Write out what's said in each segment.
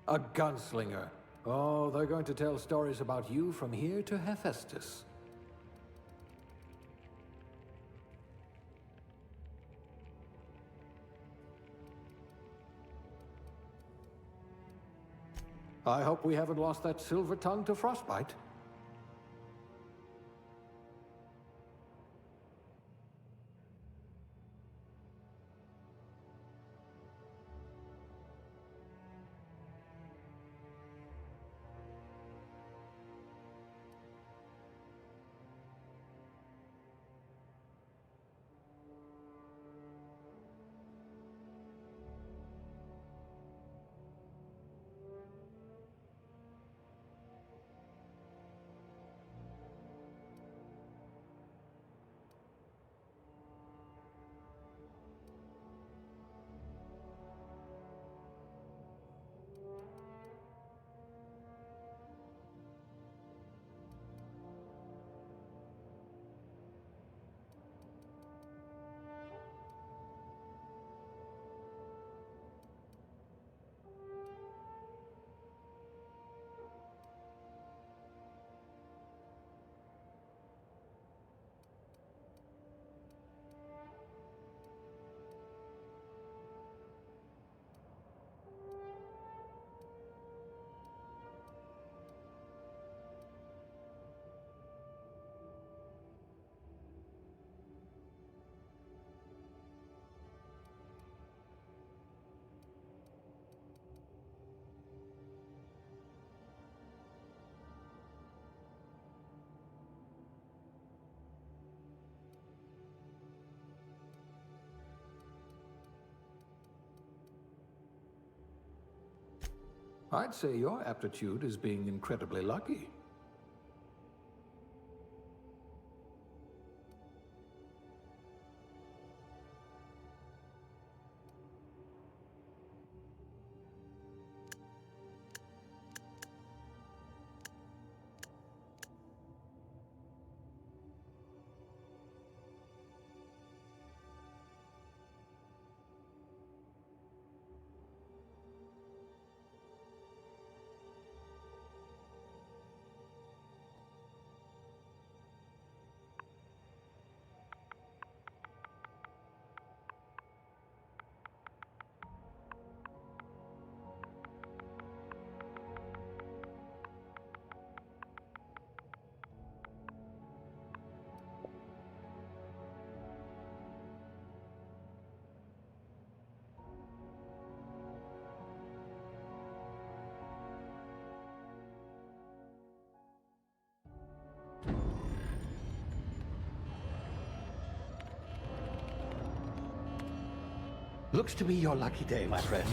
A gunslinger. Oh, they're going to tell stories about you from here to Hephaestus. I hope we haven't lost that silver tongue to frostbite. I'd say your aptitude is being incredibly lucky. Looks to be your lucky day, my friend.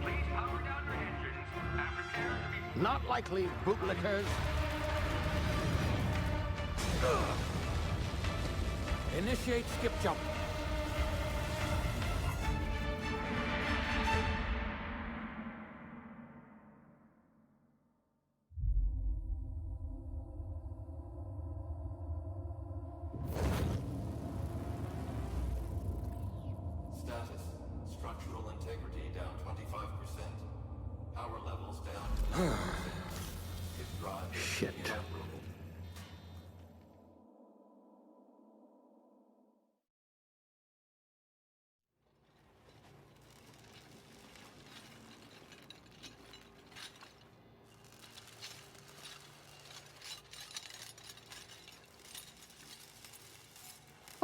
Please power down your engines and prepare to be... Not likely, bootlickers. Initiate skip jump. Status. Structural integrity down 25%. Power levels down 10%. If drive is Shit. inoperable.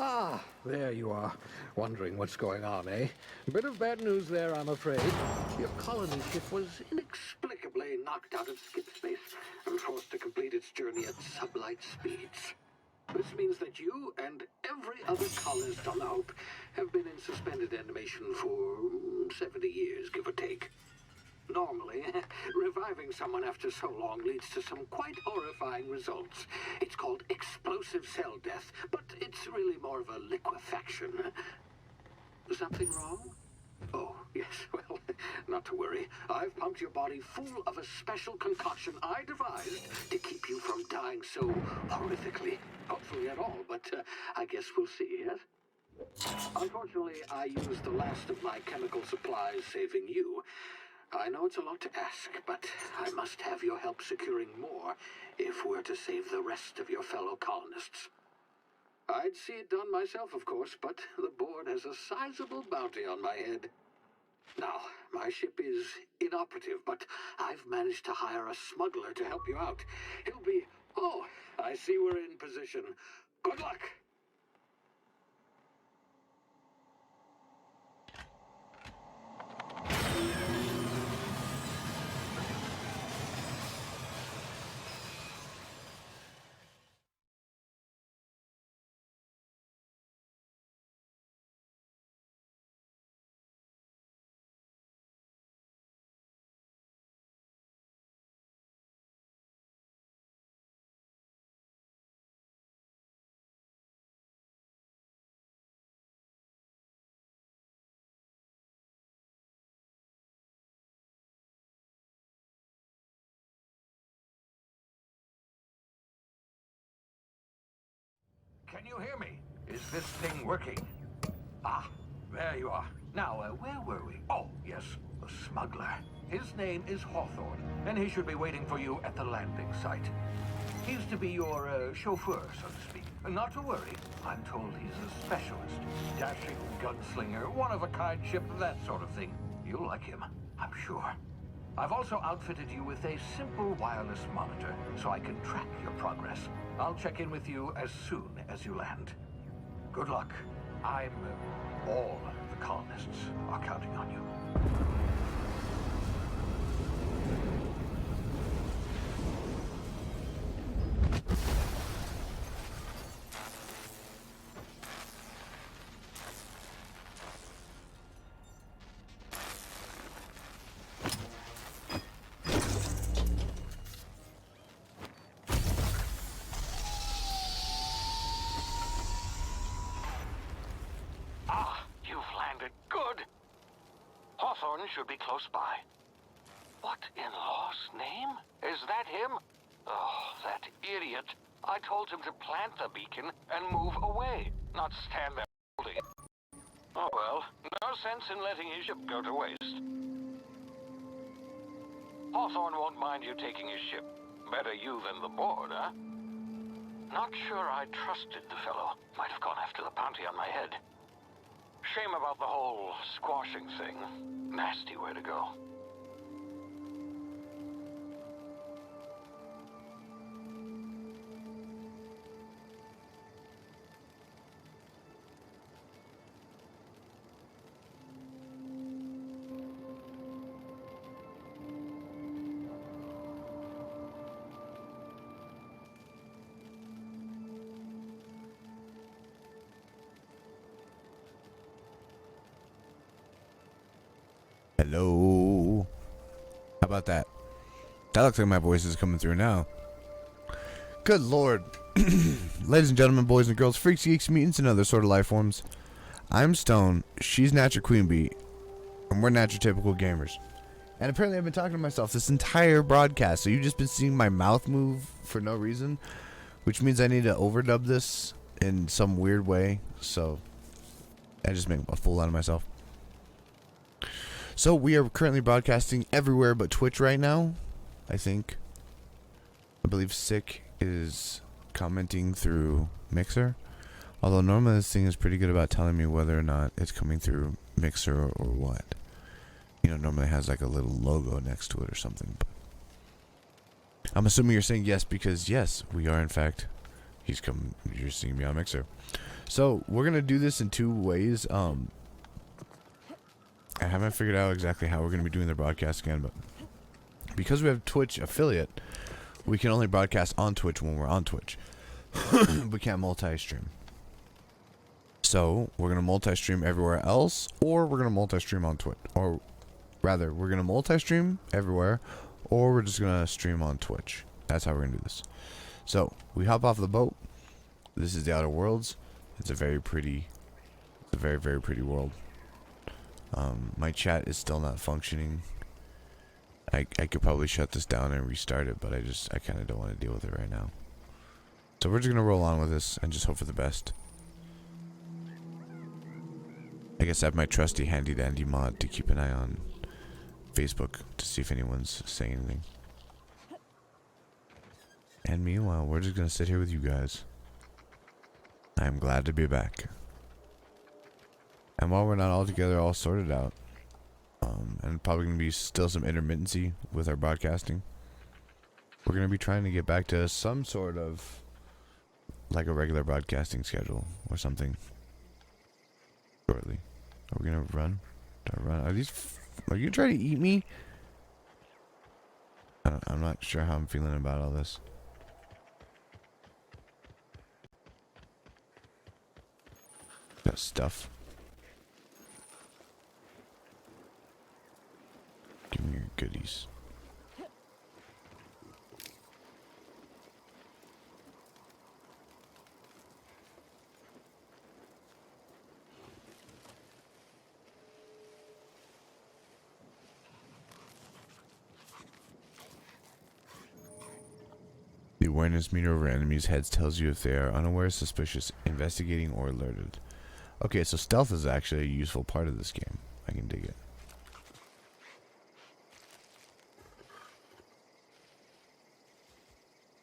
Ah, there you are. Wondering what's going on, eh? Bit of bad news there, I'm afraid. Your colony ship was inexplicably knocked out of skip space and forced to complete its journey at sublight speeds. This means that you and every other colonist on the Hope have been in suspended animation for 70 years, give or take. Normally, reviving someone after so long leads to some quite horrifying results. It's called explosive cell death, but it's really more of a liquefaction. Something wrong? Oh, yes, well, Not to worry. I've pumped your body full of a special concoction I devised to keep you from dying so horrifically. Hopefully at all, but I guess we'll see, yes? Unfortunately, I used the last of my chemical supplies saving you. I know it's a lot to ask, but I must have your help securing more if we're to save the rest of your fellow colonists. I'd see it done myself, of course, but the board has a sizable bounty on my head. Now, my ship is inoperative, but I've managed to hire a smuggler to help you out. He'll be... Oh, I see we're in position. Good luck! Can you hear me? Is this thing working? Ah, there you are. Now, where were we? Oh, yes, the smuggler. His name is Hawthorne, and he should be waiting for you at the landing site. He's to be your chauffeur, so to speak. Not to worry. I'm told he's a specialist. Dashing gunslinger, one-of-a-kind ship, that sort of thing. You'll like him, I'm sure. I've also outfitted you with a simple wireless monitor, so I can track your progress. I'll check in with you as soon as you land. Good luck. All the colonists are counting on you. Should be close by. What in law's name? Is that him? Oh, that idiot. I told him to plant the beacon and move away, not stand there holding it. Oh well, no sense in letting his ship go to waste. Hawthorne won't mind you taking his ship. Better you than the board, huh? Not sure I trusted the fellow. Might have gone after the bounty on my head. Shame about the whole squashing thing. Nasty way to go. Hello. How about that? That looks like my voice is coming through now. Good lord. Ladies and gentlemen, boys and girls, freaks, geeks, mutants, and other sort of life forms. I'm Stone, she's Natural Queen Bee, and we're Natural Typical Gamers. And apparently I've been talking to myself this entire broadcast, so you've just been seeing my mouth move for no reason, which means I need to overdub this in some weird way, so I just make a fool out of myself. So we are currently broadcasting everywhere but Twitch right now, I think. I believe Sick is commenting through Mixer. Although normally this thing is pretty good about telling me whether or not it's coming through Mixer or what. You know, normally it has like a little logo next to it or something. But I'm assuming you're saying yes because yes, we are in fact. You're seeing me on Mixer. So we're gonna do this in two ways. I haven't figured out exactly how we're going to be doing the broadcast again, but because we have Twitch affiliate, we can only broadcast on Twitch when we're on Twitch. We can't multi-stream. So, we're going to multi-stream everywhere else, or we're going to multi-stream on Twitch. Or, rather, we're going to multi-stream everywhere, or we're just going to stream on Twitch. That's how we're going to do this. So, we hop off the boat. This is the Outer Worlds. It's a very, very pretty world. My chat is still not functioning. I could probably shut this down and restart it, but I kind of don't want to deal with it right now. So we're just gonna roll on with this and just hope for the best. I guess I have my trusty handy dandy mod to keep an eye on Facebook to see if anyone's saying anything. And meanwhile, we're just gonna sit here with you guys. I'm glad to be back. And while we're not all together, all sorted out, and probably gonna be still some intermittency with our broadcasting, we're gonna be trying to get back to some sort of like a regular broadcasting schedule or something shortly. Are we gonna run? Are you trying to eat me? I'm not sure how I'm feeling about all this. That stuff. Give me your goodies. The awareness meter over enemies' heads tells you if they are unaware, suspicious, investigating, or alerted. Okay, so stealth is actually a useful part of this game. I can dig it.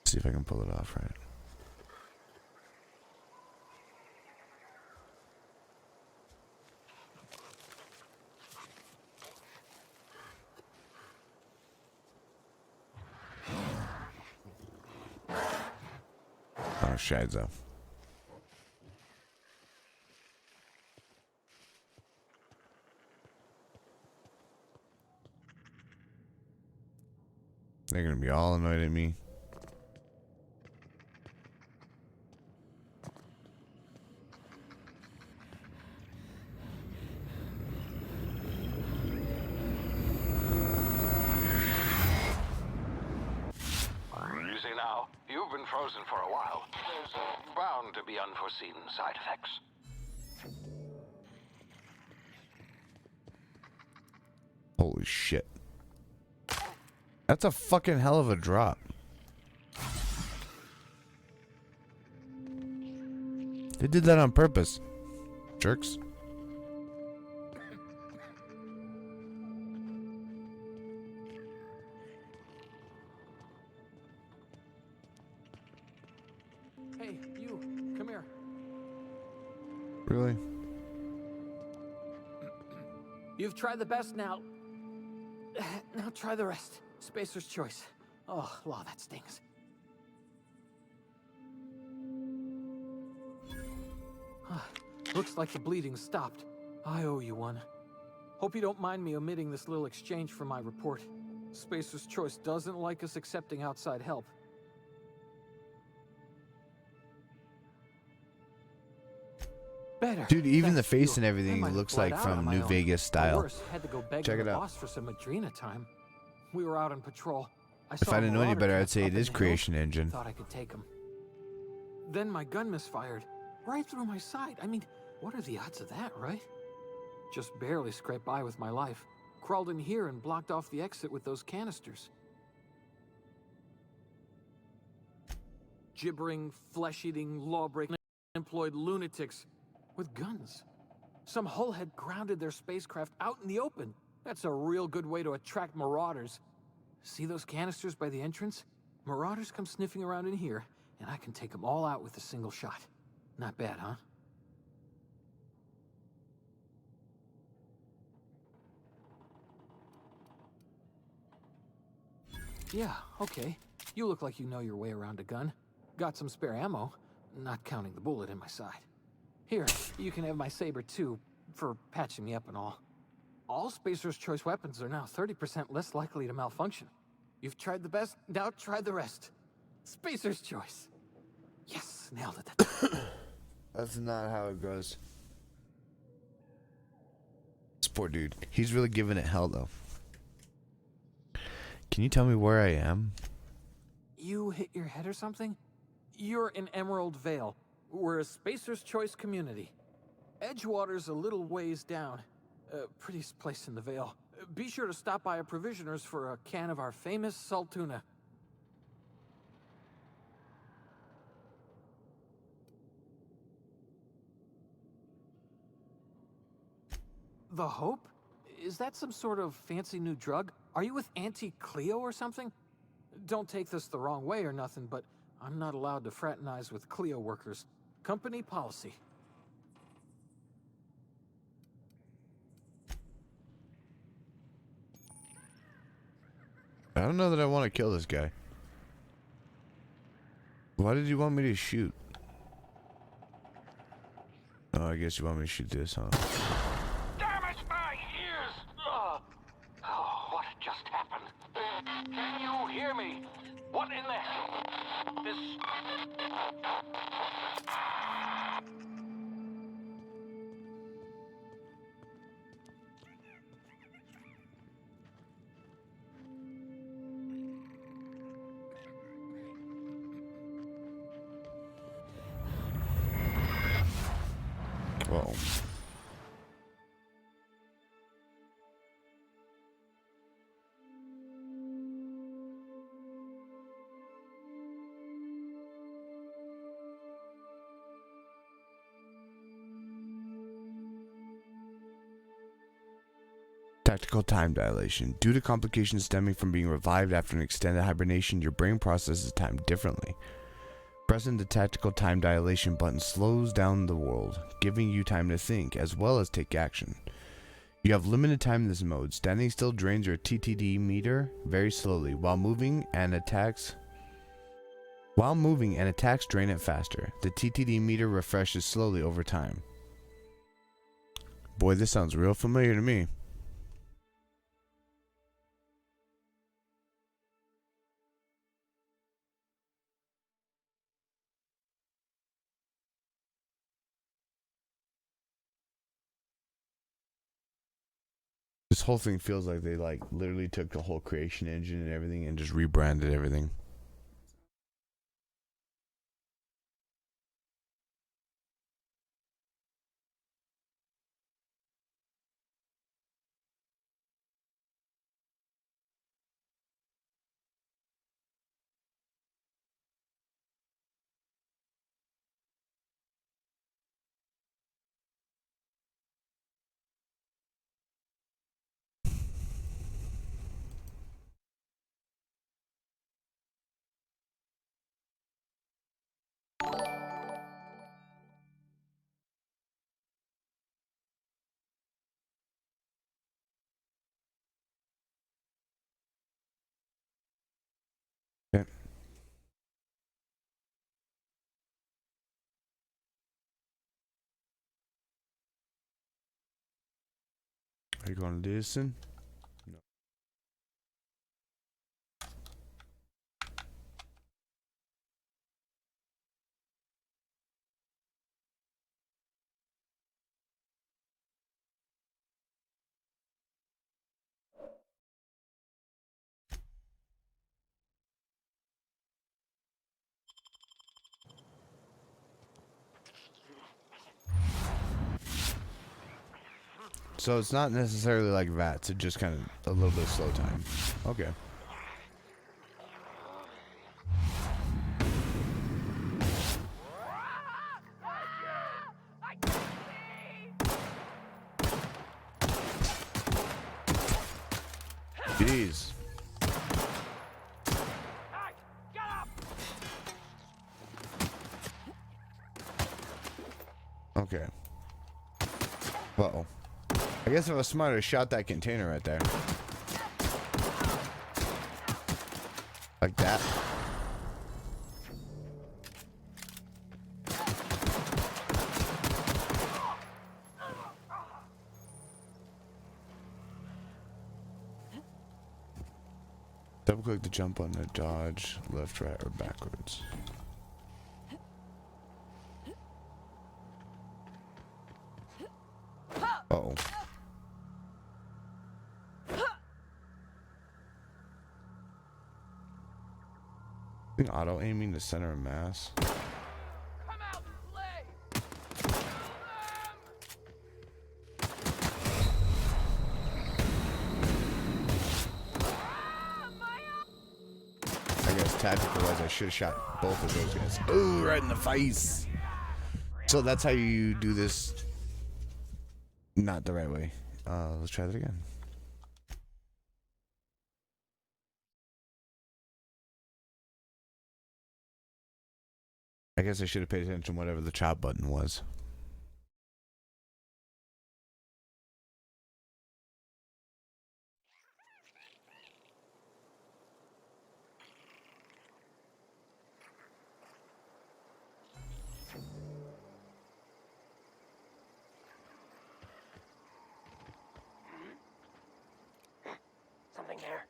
See if I can pull it off right. Oh, shades up. They're gonna be all annoyed at me. You see now, you've been frozen for a while. There's bound to be unforeseen side effects. Holy shit. That's a fucking hell of a drop. They did that on purpose. Jerks. Hey, you, come here. Really? You've tried the best now. Now try the rest. Spacer's choice. Oh, law, that stings. Looks like the bleeding stopped. I owe you one. Hope you don't mind me omitting this little exchange from my report. Spacer's choice doesn't like us accepting outside help. Better. Dude, even the Thanks, face you. and I everything might have looks bled like out on from my New own. Vegas Or style. worse, had to go begging Check it the out. boss for some Madrina time. We were out on patrol. If I didn't know any better, I'd say it is Creation Engine. Thought I could take him. Then my gun misfired right through my side. I mean, what are the odds of that, right? Just barely scraped by with my life. Crawled in here and blocked off the exit with those canisters. Gibbering, flesh-eating, law-breaking, employed lunatics with guns. Some hullhead grounded their spacecraft out in the open. That's a real good way to attract marauders. See those canisters by the entrance? Marauders come sniffing around in here, and I can take them all out with a single shot. Not bad, huh? Yeah, okay. You look like you know your way around a gun. Got some spare ammo, not counting the bullet in my side. Here, you can have my saber too, for patching me up and all. All Spacer's Choice weapons are now 30% less likely to malfunction. You've tried the best, now try the rest. Spacer's Choice. Yes, nailed it. That's not how it goes. This poor dude. He's really giving it hell, though. Can you tell me where I am? You hit your head or something? You're in Emerald Vale. We're a Spacer's Choice community. Edgewater's a little ways down. Prettiest place in the Vale. Be sure to stop by a provisioner's for a can of our famous salt tuna. The Hope? Is that some sort of fancy new drug? Are you with Auntie Cleo or something? Don't take this the wrong way or nothing, but I'm not allowed to fraternize with Cleo workers. Company policy. I don't know that I want to kill this guy. Why did you want me to shoot? Oh, I guess you want me to shoot this, huh? Damn it, my ears! Oh, what just happened? Can you hear me? What in the... This... Whoa. Tactical time dilation. Due to complications stemming from being revived after an extended hibernation, your brain processes time differently. Pressing the tactical time dilation button slows down the world, giving you time to think as well as take action. You have limited time in this mode. Standing still drains your TTD meter very slowly, while moving and attacks drain it faster. The TTD meter refreshes slowly over time. Boy, this sounds real familiar to me. This whole thing feels like they literally took the whole creation engine and everything and just rebranded everything. Okay. Are you going to listen? No. So it's not necessarily like VATS, it's just kind of a little bit of slow time. Okay. Jeez. Okay. Uh-oh. I guess if I was smarter, I shot that container right there. Like that. Double click to jump on the dodge, left, right, or backwards. Uh-oh. I think auto aiming to center of mass. Come out and play! tactical-wise, I should have shot both of those guys. Ooh, right in the face. So that's how you do this. Not the right way. Let's try that again. I guess I should have paid attention to whatever the chop button was. Something there.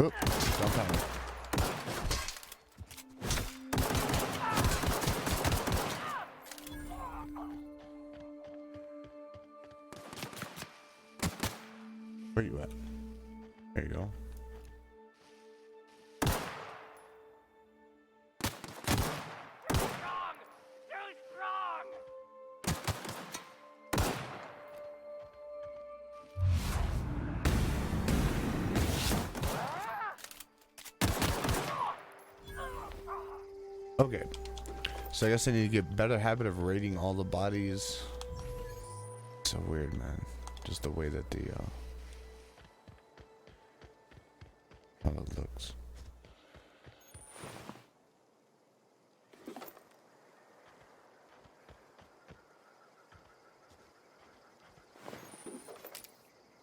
Oop, don't tell me. Where you at? There you go. Strong! Too strong! Okay. So I guess I need to get better habit of rating all the bodies. So weird, man. Just the way that the how it looks.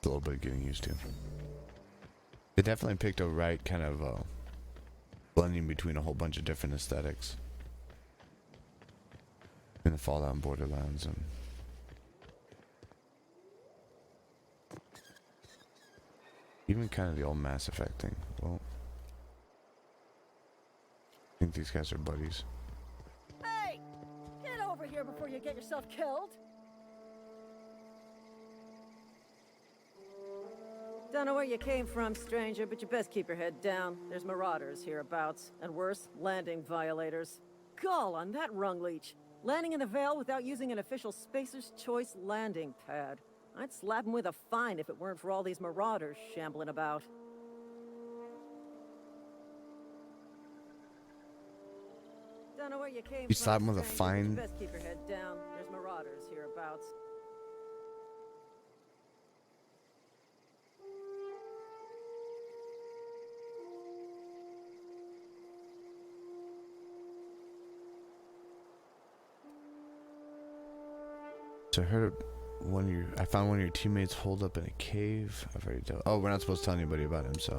A little bit of getting used to. They definitely picked a right kind of blending between a whole bunch of different aesthetics in the Fallout and Borderlands, and even kind of the old Mass Effect thing. Well, I think these guys are buddies. Hey! Get over here before you get yourself killed! Don't know where you came from, stranger, but you best keep your head down. There's marauders hereabouts, and worse, landing violators. Gall on that rung leech. Landing in the Vale without using an official Spacer's Choice landing pad. I'd slap him with a fine if it weren't for all these marauders shambling about. Don't know where you came You slap him from, with a stranger, but fine? you best keep your head down. There's marauders hereabouts. So I heard I found one of your teammates holed up in a cave. I've already told. Oh, we're not supposed to tell anybody about him, so.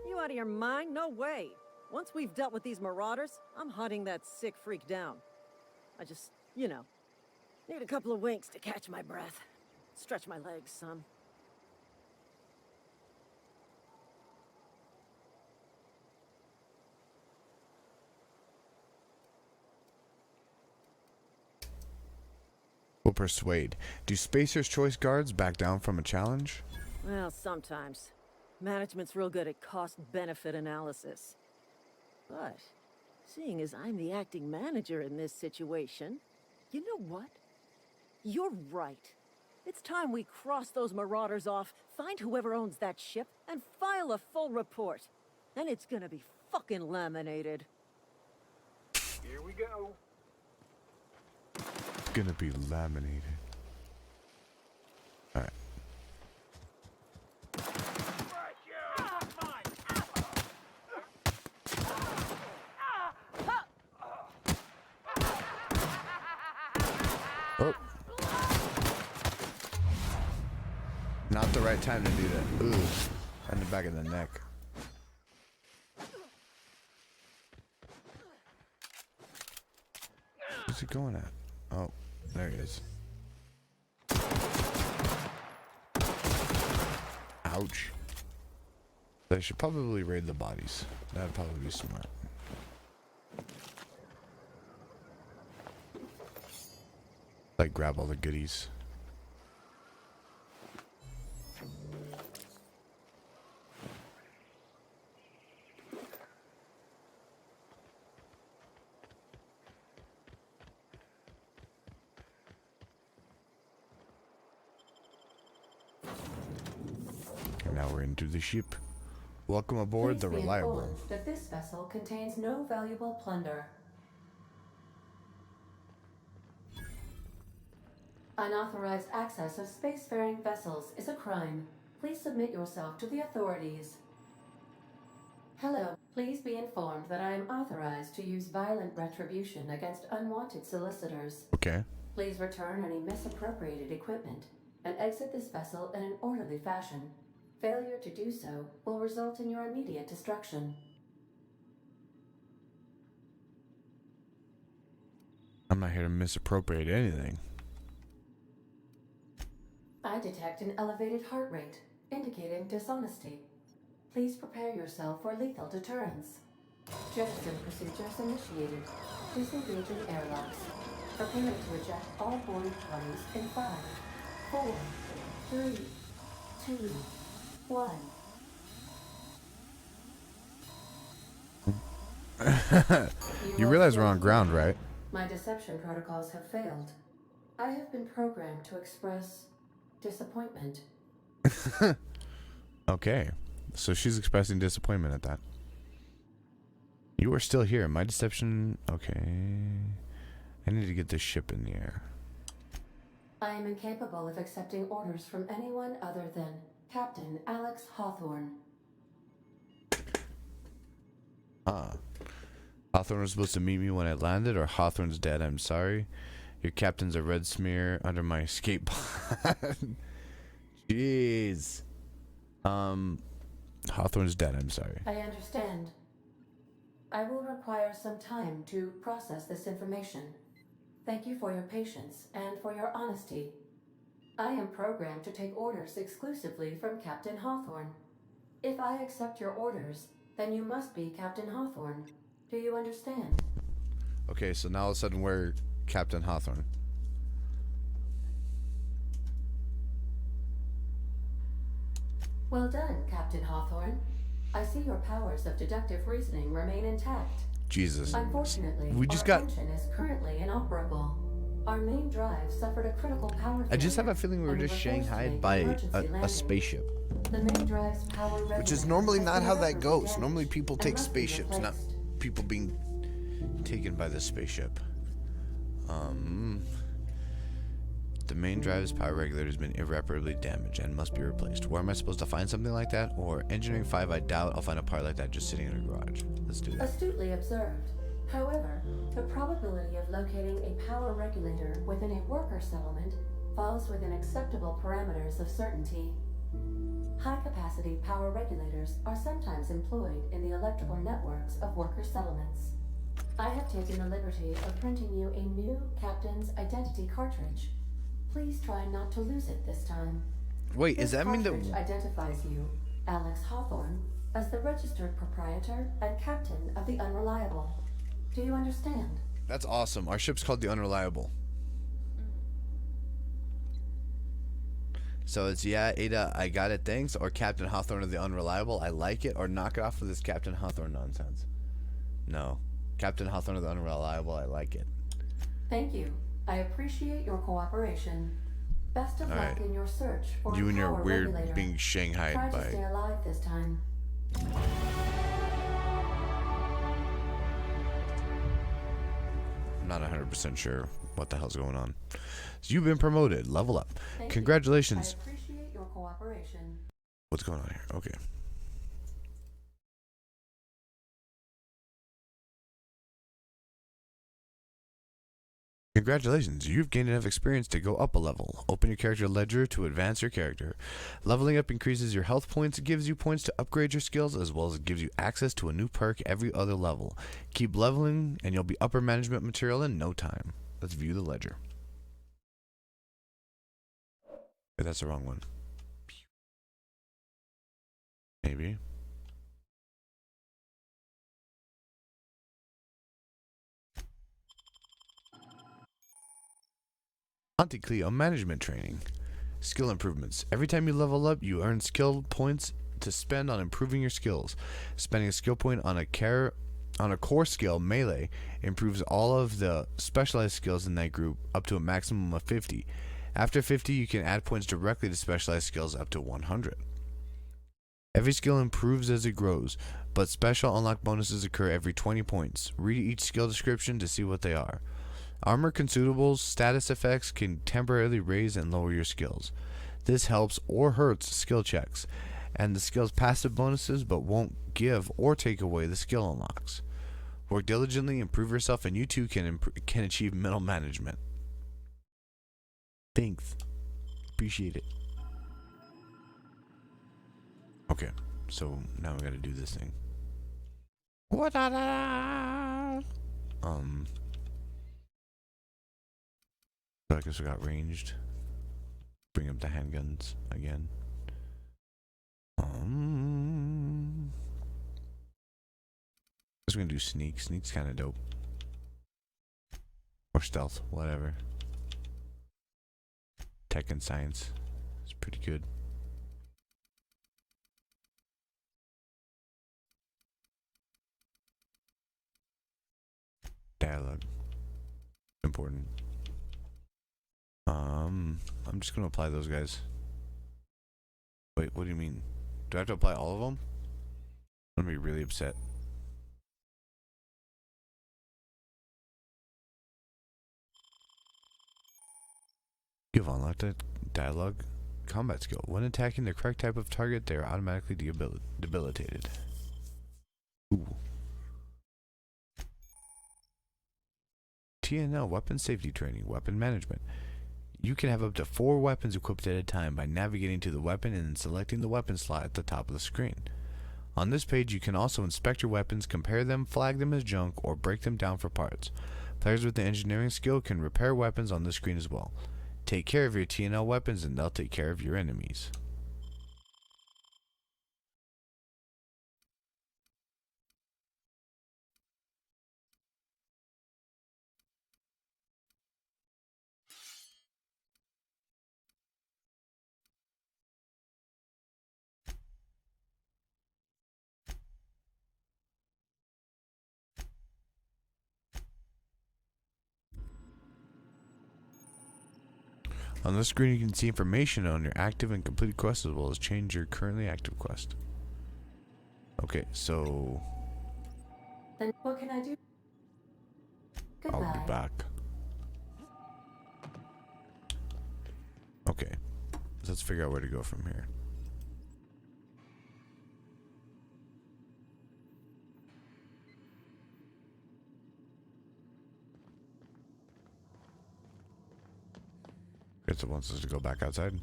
You out of your mind? No way. Once we've dealt with these marauders, I'm hunting that sick freak down. I just, you know, need a couple of winks to catch my breath. Stretch my legs some. We'll persuade. Do Spacer's Choice guards back down from a challenge? Well, sometimes. Management's real good at cost-benefit analysis. But, seeing as I'm the acting manager in this situation, you know what? You're right. It's time we cross those marauders off, find whoever owns that ship, and file a full report. Then it's gonna be fucking laminated. Here we go. It's gonna be laminated. Alright. Oh. Not the right time to do that. Ooh. In the back of the neck. Where's he going at? Oh, there he is. Ouch. They should probably raid the bodies. That'd probably be smart. Like, grab all the goodies. And now we're into the ship. Welcome aboard the Please be Reliable. informed that this vessel contains no valuable plunder. Unauthorized access of spacefaring vessels is a crime. Please submit yourself to the authorities. Hello. Please be informed that I am authorized to use violent retribution against unwanted solicitors. Okay. Please return any misappropriated equipment and exit this vessel in an orderly fashion. Failure to do so will result in your immediate destruction. I'm not here to misappropriate anything. I detect an elevated heart rate, indicating dishonesty. Please prepare yourself for lethal deterrence. Jettison procedures initiated. Disengaging airlocks. Preparing to eject all boarding parties in 5, 4, 3, 2, 1. You realize we're on ground, right? My deception protocols have failed. I have been programmed to express disappointment. Okay. So she's expressing disappointment at that. You are still here. My deception... Okay. I need to get this ship in the air. I am incapable of accepting orders from anyone other than Captain Alex Hawthorne. Ah. Hawthorne was supposed to meet me when I landed, or Hawthorne's dead, I'm sorry. Your captain's a red smear under my escape pod. Jeez. Hawthorne's dead, I'm sorry. I understand. I will require some time to process this information. Thank you for your patience and for your honesty. I am programmed to take orders exclusively from Captain Hawthorne. If I accept your orders, then you must be Captain Hawthorne. Do you understand? Okay, so now all of a sudden we're Captain Hawthorne. Well done, Captain Hawthorne. I see your powers of deductive reasoning remain intact. Jesus. Unfortunately, We just our got... engine is currently inoperable. Our main drive suffered a critical power I just have failure, a feeling we were and just forced to shanghaied make by emergency a landing. spaceship. The main drive's power Which is regulator normally has not been how that irreparably goes. damaged Normally people and take must be spaceships, not replaced. people being taken by the spaceship. The main drive's power regulator has been irreparably damaged and must be replaced. Where am I supposed to find something like that? Or Engineering 5, I doubt I'll find a part like that just sitting in a garage. Let's do that. Astutely observed. However, the probability of locating a power regulator within a worker settlement falls within acceptable parameters of certainty. High-capacity power regulators are sometimes employed in the electrical networks of worker settlements. I have taken the liberty of printing you a new Captain's Identity cartridge. Please try not to lose it this time. Wait, does This that mean that... cartridge identifies you, Alex Hawthorne, as the registered proprietor and captain of the Unreliable. Do you understand? That's awesome. Our ship's called the Unreliable. So it's, yeah, Ada, I got it, thanks, or Captain Hawthorne of the Unreliable, I like it, or knock it off with this Captain Hawthorne nonsense. No. Captain Hawthorne of the Unreliable, I like it. Thank you. I appreciate your cooperation. Best of luck Alright. in your search for You a and your power weird regulator. being shanghaied Try to by... stay alive this time. I'm not 100% sure what the hell's going on. So you've been promoted. Level up. Thank you. Congratulations. I appreciate your cooperation. What's going on here? Okay. Congratulations, you've gained enough experience to go up a level. Open your character ledger to advance your character. Leveling up increases your health points, gives you points to upgrade your skills, as well as gives you access to a new perk every other level. Keep leveling, and you'll be upper management material in no time. Let's view the ledger. Wait, that's the wrong one. Maybe. Auntie Cleo management training. Skill improvements. Every time you level up, you earn skill points to spend on improving your skills. Spending a skill point on a core skill, melee, improves all of the specialized skills in that group up to a maximum of 50. After 50, you can add points directly to specialized skills up to 100. Every skill improves as it grows, but special unlock bonuses occur every 20 points. Read each skill description to see what they are. Armor consumables, status effects can temporarily raise and lower your skills. This helps or hurts skill checks, and the skill's passive bonuses but won't give or take away the skill unlocks. Work diligently, improve yourself, and you too can achieve middle management. Thanks. Appreciate it. Okay, so now we gotta do this thing. So I guess we got ranged. Bring up the handguns again. Just gonna do sneak. Sneak's kind of dope. Or stealth, whatever. Tech and science. It's pretty good. Dialogue. Important. I'm just gonna apply those guys. Wait, what do you mean? Do I have to apply all of them? I'm gonna be really upset. You've unlocked a dialogue combat skill. When attacking the correct type of target, they are automatically debilitated. Ooh. TNL weapon safety training, weapon management. You can have up to 4 weapons equipped at a time by navigating to the weapon and then selecting the weapon slot at the top of the screen. On this page, you can also inspect your weapons, compare them, flag them as junk, or break them down for parts. Players with the engineering skill can repair weapons on the screen as well. Take care of your TNL weapons and they'll take care of your enemies. On this screen, you can see information on your active and completed quests as well as change your currently active quest. Okay, so Then what can I do? I'll Goodbye. be back. Okay, so let's figure out where to go from here. Guess it wants us to go back outside.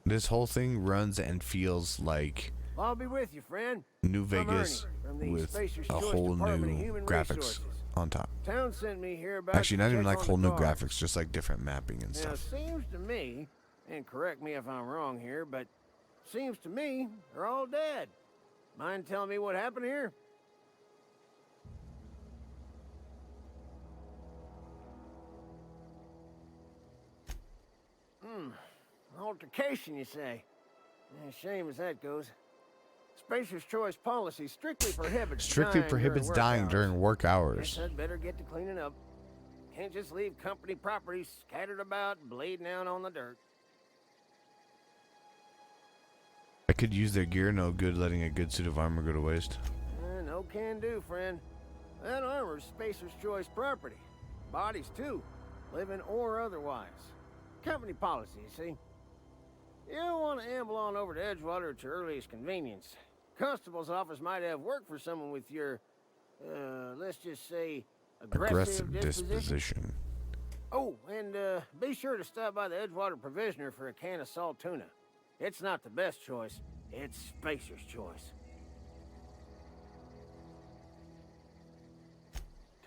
This whole thing runs and feels like I'll be with you, friend. New I'm Vegas Ernie, from the with Spacer's a Choice whole Department of new Human graphics Resources. on top. Town sent me here about Actually, to not even check like on whole the new guards. graphics, just like different mapping and Now, stuff. seems to me, and correct me if I'm wrong here, but seems to me they're all dead. Mind telling me what happened here? Altercation, you say? Shame as that goes. Spacer's Choice policy strictly prohibits dying during work hours. Guess I'd better get to cleaning up. Can't just leave company property scattered about, bleeding out on the dirt. I could use their gear, no good letting a good suit of armor go to waste. No can do, friend. That armor's Spacer's Choice property. Bodies, too. Living or otherwise. Company policy, you see. You don't want to amble on over to Edgewater at your earliest convenience. Constable's office might have work for someone with your, let's just say, aggressive disposition. Oh, and be sure to stop by the Edgewater Provisioner for a can of salt tuna. It's not the best choice. It's Spacer's Choice.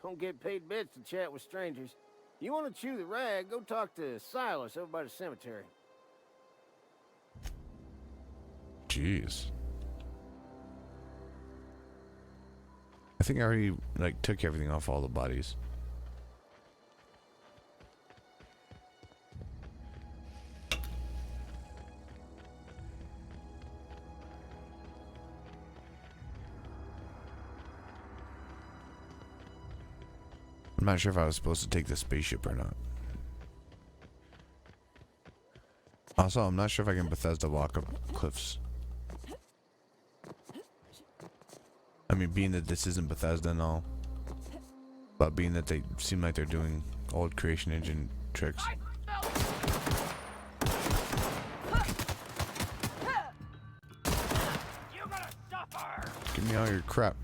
Don't get paid bits to chat with strangers. You want to chew the rag, go talk to Silas over by the cemetery. Jeez. I think I already, took everything off all the bodies. I'm not sure if I was supposed to take the spaceship or not. Also, I'm not sure if I can Bethesda walk up cliffs. I mean, being that this isn't Bethesda and all, but being that they seem like they're doing old Creation Engine tricks. Give me all your crap.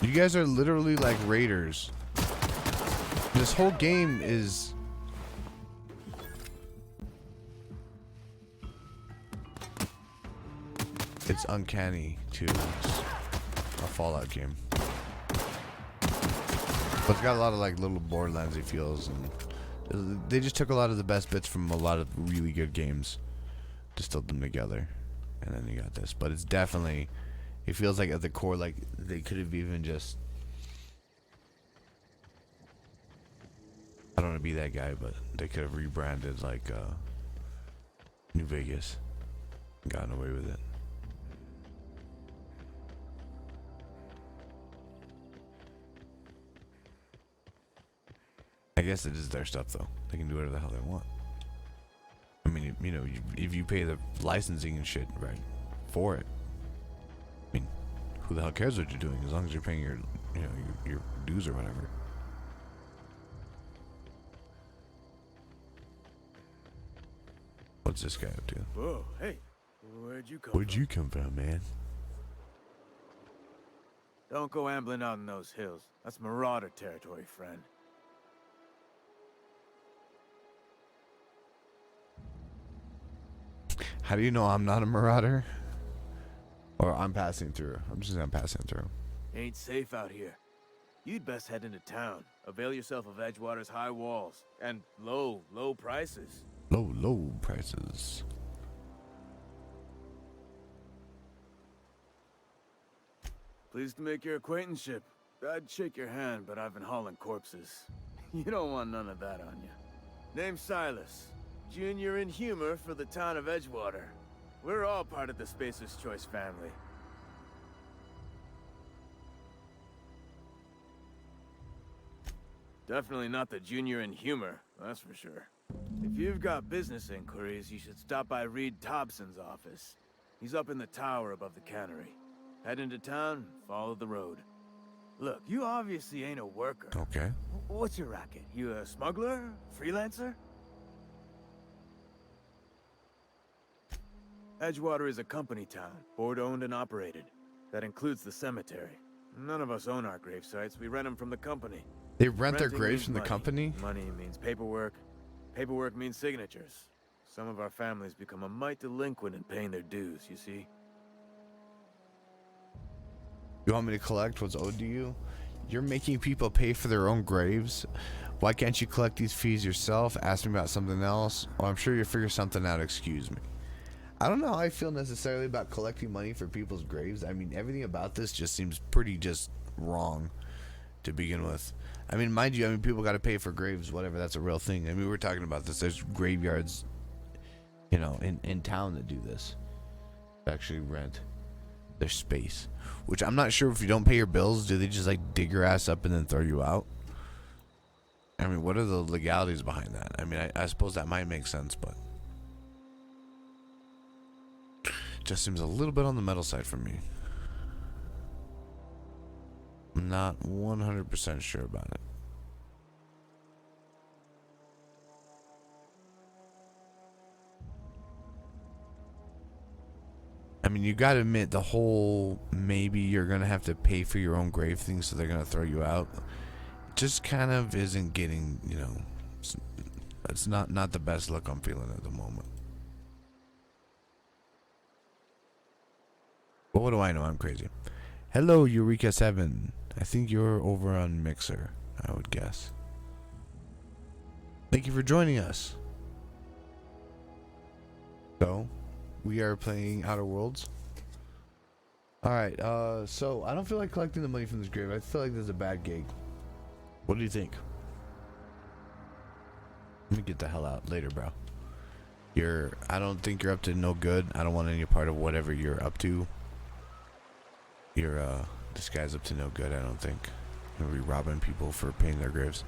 You guys are literally like raiders. This whole game is... It's uncanny to a Fallout game. But it's got a lot of like little Borderlandsy feels, and they just took a lot of the best bits from a lot of really good games, distilled them together, and then you got this. But it's definitely, it feels like at the core, like they could have even just, I don't want to be that guy, but they could have rebranded like New Vegas and gotten away with it. I guess it is their stuff, though. They can do whatever the hell they want. I mean, you know, if you pay the licensing and shit, right, for it. I mean, who the hell cares what you're doing as long as you're paying your, you know, your dues or whatever. What's this guy up to? Whoa, hey, where'd you come Where'd you come from, man? Don't go ambling out in those hills. That's marauder territory, friend. How do you know I'm not a marauder? Or I'm passing through. I'm just saying I'm passing through. Ain't safe out here. You'd best head into town. Avail yourself of Edgewater's high walls and low prices. Low prices. Pleased to make your acquaintanceship. I'd shake your hand, but I've been hauling corpses. You don't want none of that on you. Name's Silas. Junior in humor for the town of Edgewater. We're all part of the Spacer's Choice family. Definitely not the junior in humor, that's for sure. If you've got business inquiries, you should stop by Reed Thompson's office. He's up in the tower above the cannery. Head into town, follow the road. Look, you obviously ain't a worker. Okay. What's your racket? You a smuggler? Freelancer? Edgewater is a company town, board-owned and operated. That includes the cemetery. None of us own our grave sites. We rent them from the company. They rent their Renting graves means from the money. company? Money means paperwork. Paperwork means signatures. Some of our families become a mite delinquent in paying their dues, you see? You want me to collect what's owed to you? You're making people pay for their own graves? Why can't you collect these fees yourself? Ask me about something else? Well, I'm sure you'll figure something out, excuse me. I don't know how I feel necessarily about collecting money for people's graves. I mean, everything about this just seems pretty just wrong to begin with. I mean, mind you, I mean, people got to pay for graves, whatever, that's a real thing. I mean, we were talking about this. There's graveyards, you know, in town that do this. Actually rent their space. Which I'm not sure if you don't pay your bills, do they just like dig your ass up and then throw you out? I mean, what are the legalities behind that? I mean, I suppose that might make sense, but just seems a little bit on the metal side for me. I'm not 100% sure about it. I mean, you gotta admit, the whole maybe you're gonna have to pay for your own grave thing, so they're gonna throw you out, just kind of isn't getting, you know, it's not the best look I'm feeling at the moment. But what do I know? I'm crazy. Hello, Eureka7. I think you're over on Mixer, I would guess. Thank you for joining us. So, we are playing Outer Worlds. Alright, so I don't feel like collecting the money from this grave. I feel like this is a bad gig. What do you think? Let me get the hell out later, bro. I don't think you're up to no good. I don't want any part of whatever you're up to. This guy's up to no good, I don't think. Gonna be robbing people for painting their graves.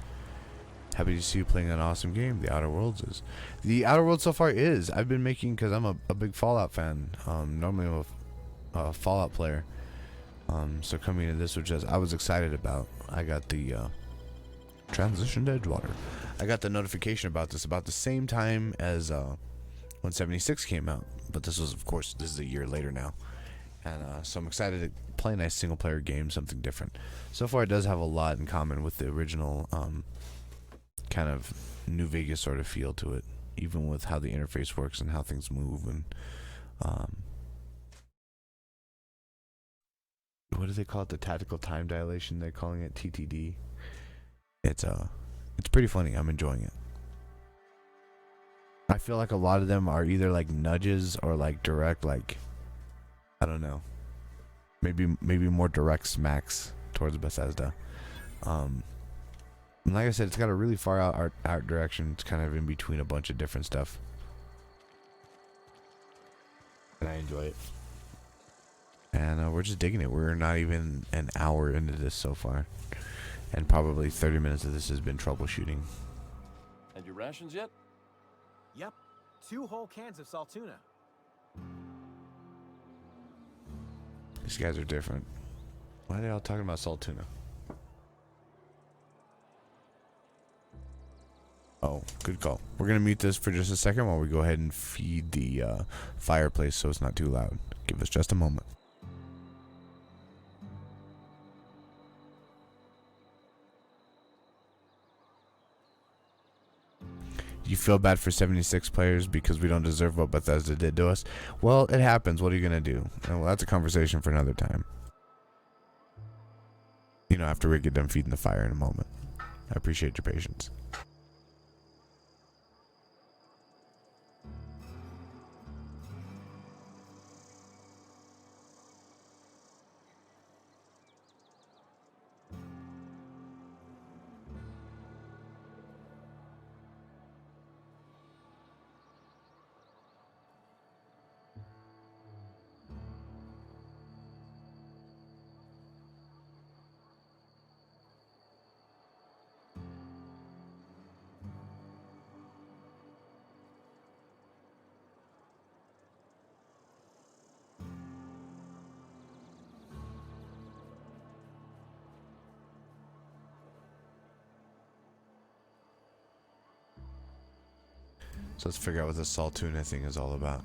Happy to see you playing an awesome game. The Outer Worlds is. The Outer Worlds so far is. I've been making, because I'm a big Fallout fan. Normally I'm a Fallout player. So coming into this, which I was excited about. I got the transition to Edgewater. I got the notification about this about the same time as when 76 came out. But this was, of course, this is a year later now. And so I'm excited to play a nice single player game, something different. So far it does have a lot in common with the original kind of New Vegas sort of feel to it, even with how the interface works and how things move. And what do they call it? The tactical time dilation. They're calling it TTD. It's pretty funny. I'm enjoying it. I feel like a lot of them are either like nudges or like direct, like, I don't know, maybe more direct smacks towards Bethesda. And like I said, it's got a really far out art direction. It's kind of in between a bunch of different stuff, and I enjoy it. And we're just digging it. We're not even an hour into this so far, and probably 30 minutes of this has been troubleshooting. And your rations yet? Yep, 2 whole cans of salt tuna. These guys are different. Why are they all talking about salt tuna? Oh, good call. We're going to mute this for just a second while we go ahead and feed the fireplace so it's not too loud. Give us just a moment. You feel bad for 76 players because we don't deserve what Bethesda did to us? Well, it happens. What are you going to do? Well, that's a conversation for another time. You know, after we get done feeding the fire in a moment. I appreciate your patience. So let's figure out what the salt tuna thing is all about.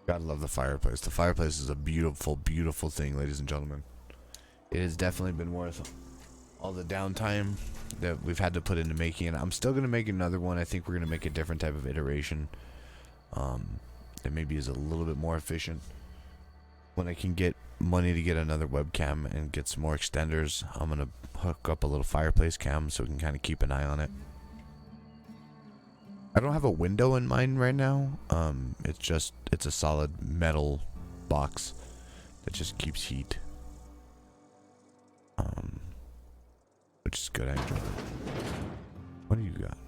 Gotta love the fireplace. The fireplace is a beautiful, beautiful thing, ladies and gentlemen. It has definitely been worth all the downtime that we've had to put into making it. I'm still gonna make another one. I think we're gonna make a different type of iteration that maybe is a little bit more efficient. When I can get money to get another webcam and get some more extenders, I'm gonna hook up a little fireplace cam so we can kind of keep an eye on it. I don't have a window in mind right now. It's a solid metal box that just keeps heat, which is good. I enjoy it. What do you got?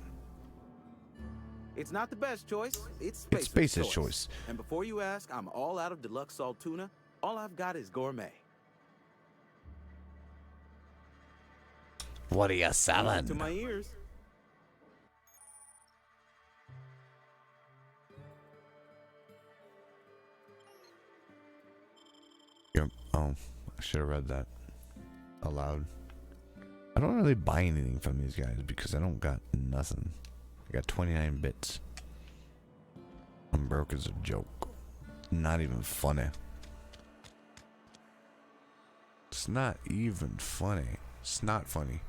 It's not the best choice. It's Space's choice. And before you ask, I'm all out of deluxe salt tuna. All I've got is gourmet. What are you selling? To my ears. Oh, I should have read that aloud. I don't really buy anything from these guys because I don't got nothing. I got 29 bits. I'm broke as a joke. Not even funny. It's not even funny. It's not funny.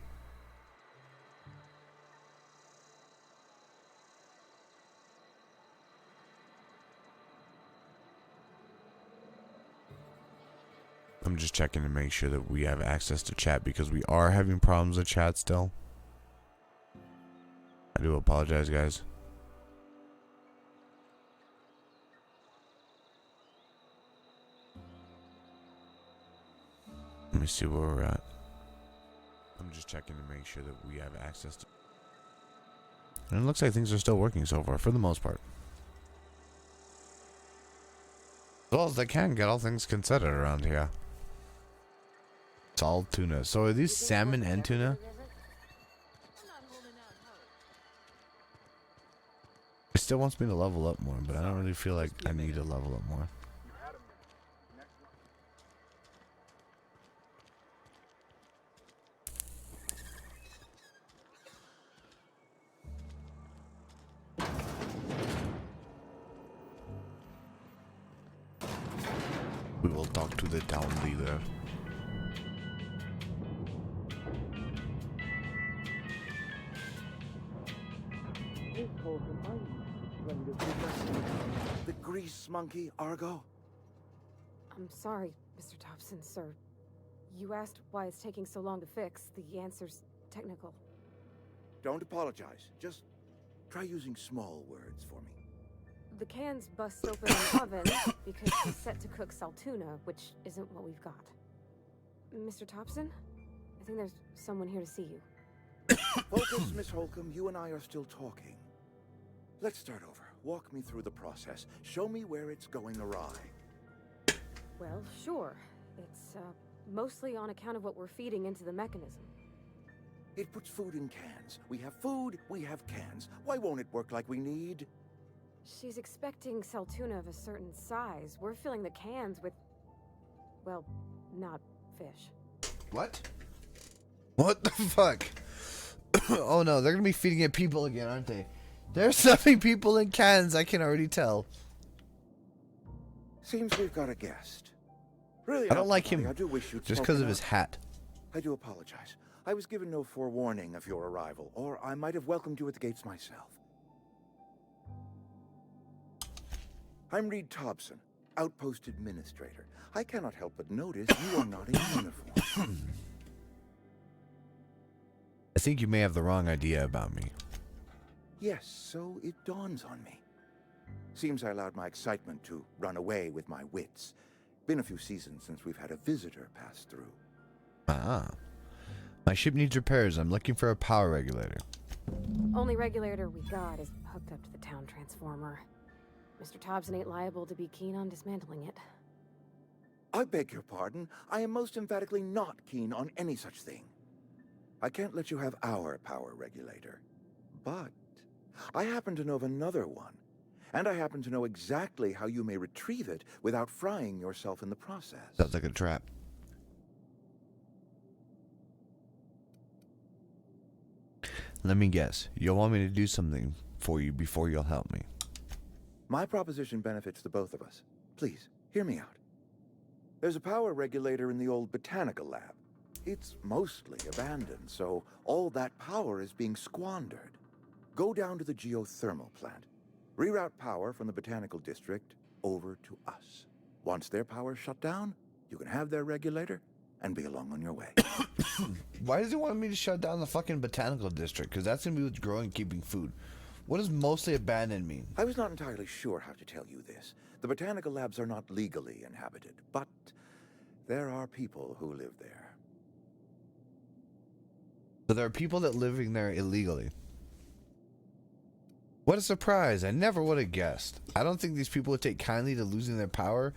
I'm just checking to make sure that we have access to chat because we are having problems with chat still. I do apologize, guys. Let me see where we're at. I'm just checking to make sure that we have access to... And it looks like things are still working so far, for the most part. As well as they can get, all things considered around here. Salt tuna. So are these salmon and tuna? It still wants me to level up more, but I don't really feel like I need to level up more. We will talk to the town leader. The grease monkey, Argo? I'm sorry, Mr. Thompson, sir. You asked why it's taking so long to fix. The answer's technical. Don't apologize. Just try using small words for me. The cans bust open in the oven because it's set to cook saltuna, which isn't what we've got. Mr. Thompson? I think there's someone here to see you. Focus, Miss Holcomb. You and I are still talking. Let's start over. Walk me through the process. Show me where it's going awry. Well, sure. It's, mostly on account of what we're feeding into the mechanism. It puts food in cans. We have food, we have cans. Why won't it work like we need? She's expecting saltuna of a certain size. We're filling the cans with, well, not fish. What? What the fuck? Oh no, they're gonna be feeding it people again, aren't they? They're stuffing people in cans, I can already tell. Seems we've got a guest. Really, I don't like him I do wish you'd just because spoken of his up. hat. I do apologize. I was given no forewarning of your arrival, or I might have welcomed you at the gates myself. I'm Reed Thompson, Outpost Administrator. I cannot help but notice you are not in uniform. I think you may have the wrong idea about me. Yes, so it dawns on me. Seems I allowed my excitement to run away with my wits. Been a few seasons since we've had a visitor pass through. Ah. My ship needs repairs. I'm looking for a power regulator. Only regulator we got is hooked up to the town transformer. Mr. Thompson ain't liable to be keen on dismantling it. I beg your pardon. I am most emphatically not keen on any such thing. I can't let you have our power regulator. But I happen to know of another one. And I happen to know exactly how you may retrieve it without frying yourself in the process. Sounds like a trap. Let me guess. You'll want me to do something for you before you'll help me. My proposition benefits the both of us. Please, hear me out. There's a power regulator in the old botanical lab. It's mostly abandoned, so all that power is being squandered. Go down to the geothermal plant. Reroute power from the botanical district over to us. Once their power's shut down, you can have their regulator and be along on your way. Why does he want me to shut down the fucking botanical district? Because that's going to be what's growing and keeping food. What does mostly abandoned mean? I was not entirely sure how to tell you this. The botanical labs are not legally inhabited, but there are people who live there. So there are people that living there illegally. What a surprise. I never would have guessed. I don't think these people would take kindly to losing their power.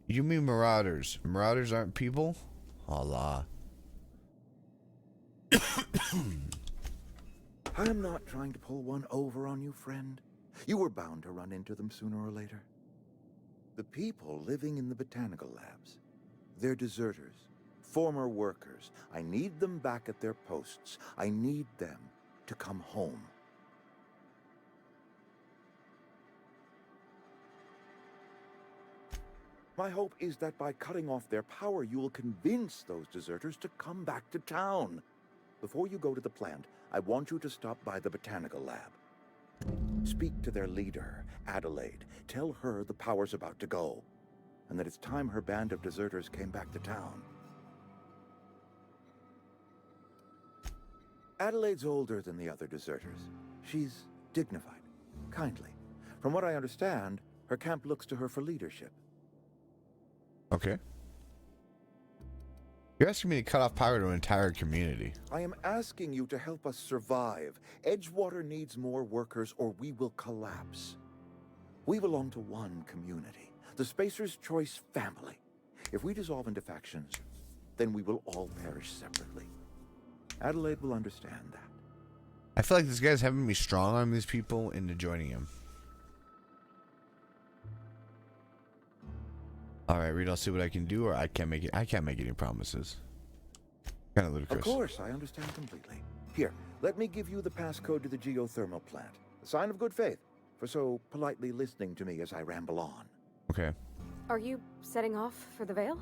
You mean marauders. Marauders aren't people? Allah. I am not trying to pull one over on you, friend. You were bound to run into them sooner or later. The people living in the botanical labs, they're deserters, former workers. I need them back at their posts. I need them to come home. My hope is that by cutting off their power, you will convince those deserters to come back to town. Before you go to the plant, I want you to stop by the botanical lab. Speak to their leader, Adelaide. Tell her the power's about to go, and that it's time her band of deserters came back to town. Adelaide's older than the other deserters. She's dignified, kindly. From what I understand, her camp looks to her for leadership. Okay. You're asking me to cut off power to an entire community. I am asking you to help us survive. Edgewater needs more workers or we will collapse. We belong to one community, The Spacer's Choice family. If we dissolve into factions, then we will all perish separately. Adelaide will understand that. I feel like this guy's having me strong on these people into joining him. All right, Reed, I'll see what I can do, or I can't make it. I can't make any promises. Kind of ludicrous. Of course, I understand completely. Here, let me give you the passcode to the geothermal plant. A sign of good faith for so politely listening to me as I ramble on. Okay. Are you setting off for the Vale?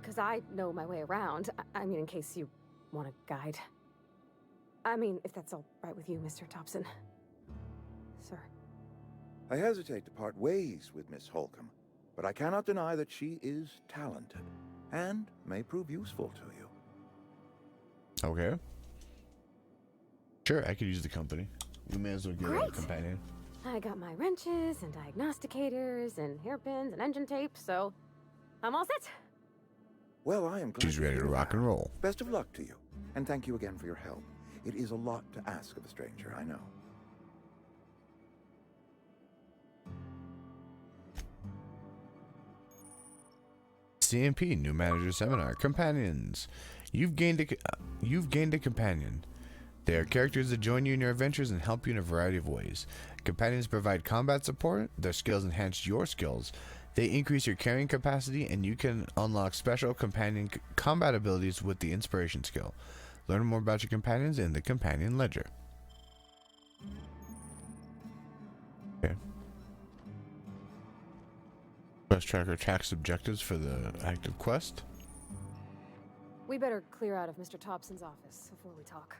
Because I know my way around. I mean, in case you want a guide. I mean, if that's all right with you, Mr. Thompson. Sir. I hesitate to part ways with Miss Holcomb, but I cannot deny that she is talented and may prove useful to you. Okay. Sure, I could use the company. We may as well get a companion. I got my wrenches and diagnosticators and hairpins and engine tape, so I'm all set. Well, I am glad. She's ready to rock and roll. Best of luck to you, and thank you again for your help. It is a lot to ask of a stranger, I know. CMP New Manager Seminar Companions. You've gained a companion. They are characters that join you in your adventures and help you in a variety of ways. Companions provide combat support. Their skills enhance your skills. They increase your carrying capacity, and you can unlock special companion combat abilities with the Inspiration skill. Learn more about your companions in the Companion Ledger. Okay. Quest tracker tracks objectives for the active quest. We better clear out of Mr. Thompson's office before we talk.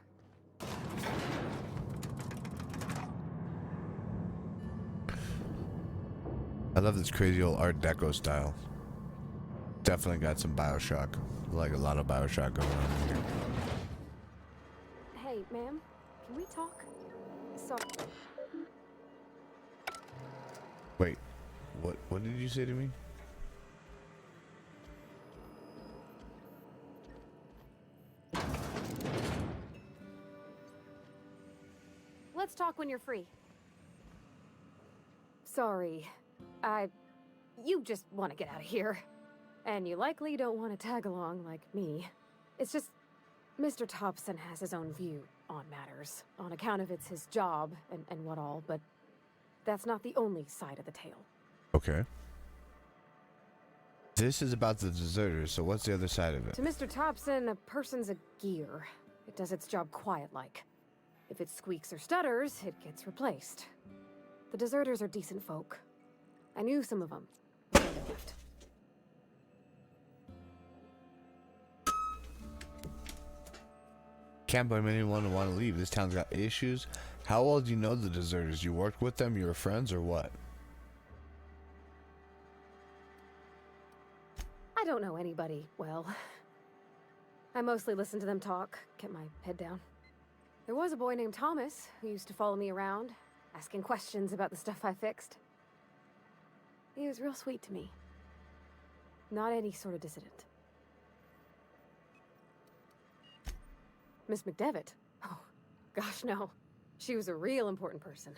I love this crazy old Art Deco style. Definitely got some Bioshock. Like a lot of Bioshock going on here. Hey, ma'am, can we talk? So... Wait, what did you say to me? Let's talk when you're free. Sorry. You just want to get out of here. And you likely don't want to tag along like me. It's just, Mr. Thompson has his own view on matters, on account of it's his job and what all, but that's not the only side of the tale. Okay. This is about the deserters, so what's the other side of it? To Mr. Thompson, a person's a gear. It does its job quiet-like. If it squeaks or stutters, it gets replaced. The deserters are decent folk. I knew some of them before they left. Can't blame anyone to want to leave. This town's got issues. How well do you know the deserters? You worked with them? You were friends, or what? I don't know anybody well. I mostly listen to them talk, kept my head down. There was a boy named Thomas who used to follow me around, asking questions about the stuff I fixed. He was real sweet to me. Not any sort of dissident. Miss McDevitt? Oh, gosh, no. She was a real important person.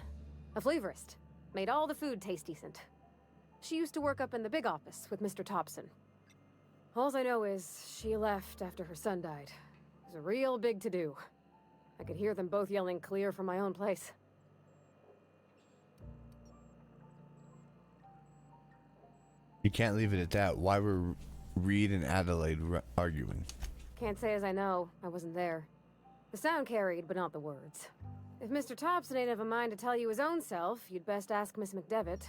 A flavorist. Made all the food taste decent. She used to work up in the big office with Mr. Thompson. All I know is she left after her son died. It was a real big to-do. I could hear them both yelling clear from my own place. You can't leave it at that. Why were Reed and Adelaide arguing? Can't say as I know. I wasn't there. The sound carried, but not the words. If Mr. Thompson ain't of a mind to tell you his own self, you'd best ask Miss McDevitt,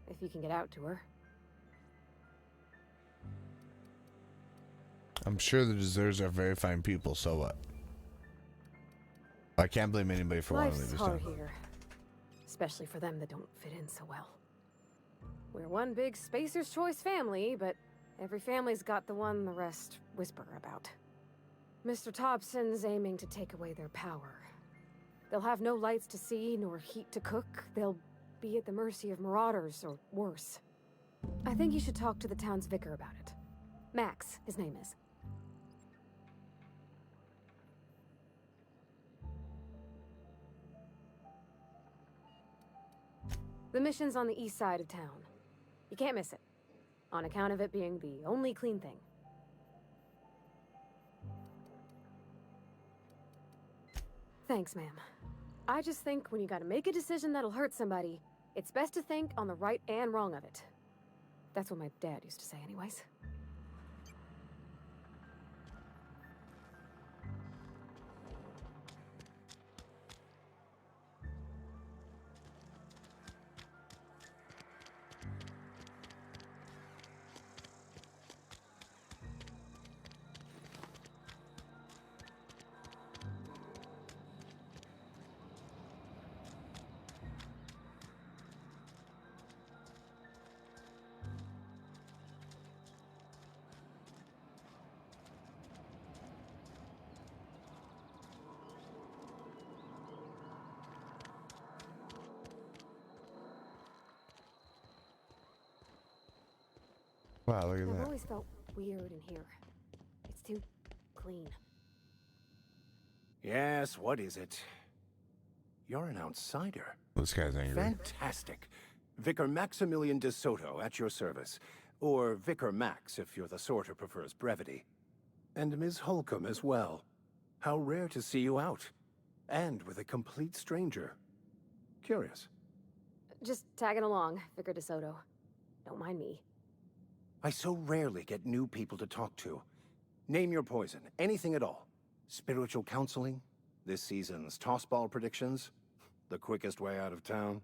if you can get out to her. I'm sure the deserters are very fine people, so what? I can't blame anybody for wanting to leave Life's this hard town. here. Especially for them that don't fit in so well. We're one big Spacer's Choice family, but every family's got the one the rest whisper about. Mr. Thompson's aiming to take away their power. They'll have no lights to see, nor heat to cook. They'll be at the mercy of marauders, or worse. I think you should talk to the town's vicar about it. Max, his name is. The mission's on the east side of town. You can't miss it, on account of it being the only clean thing. Thanks, ma'am. I just think when you gotta make a decision that'll hurt somebody, it's best to think on the right and wrong of it. That's what my dad used to say anyways. Wow, look at I've that. always felt weird in here. It's too clean. Yes, what is it? You're an outsider. This guy's angry. Fantastic. Vicar Maximilian de Soto at your service. Or Vicar Max if you're the sort who prefers brevity. And Ms. Holcomb as well. How rare to see you out. And with a complete stranger. Curious. Just tagging along, Vicar DeSoto. Don't mind me. I so rarely get new people to talk to. Name your poison, anything at all. Spiritual counseling, this season's tossball predictions, the quickest way out of town.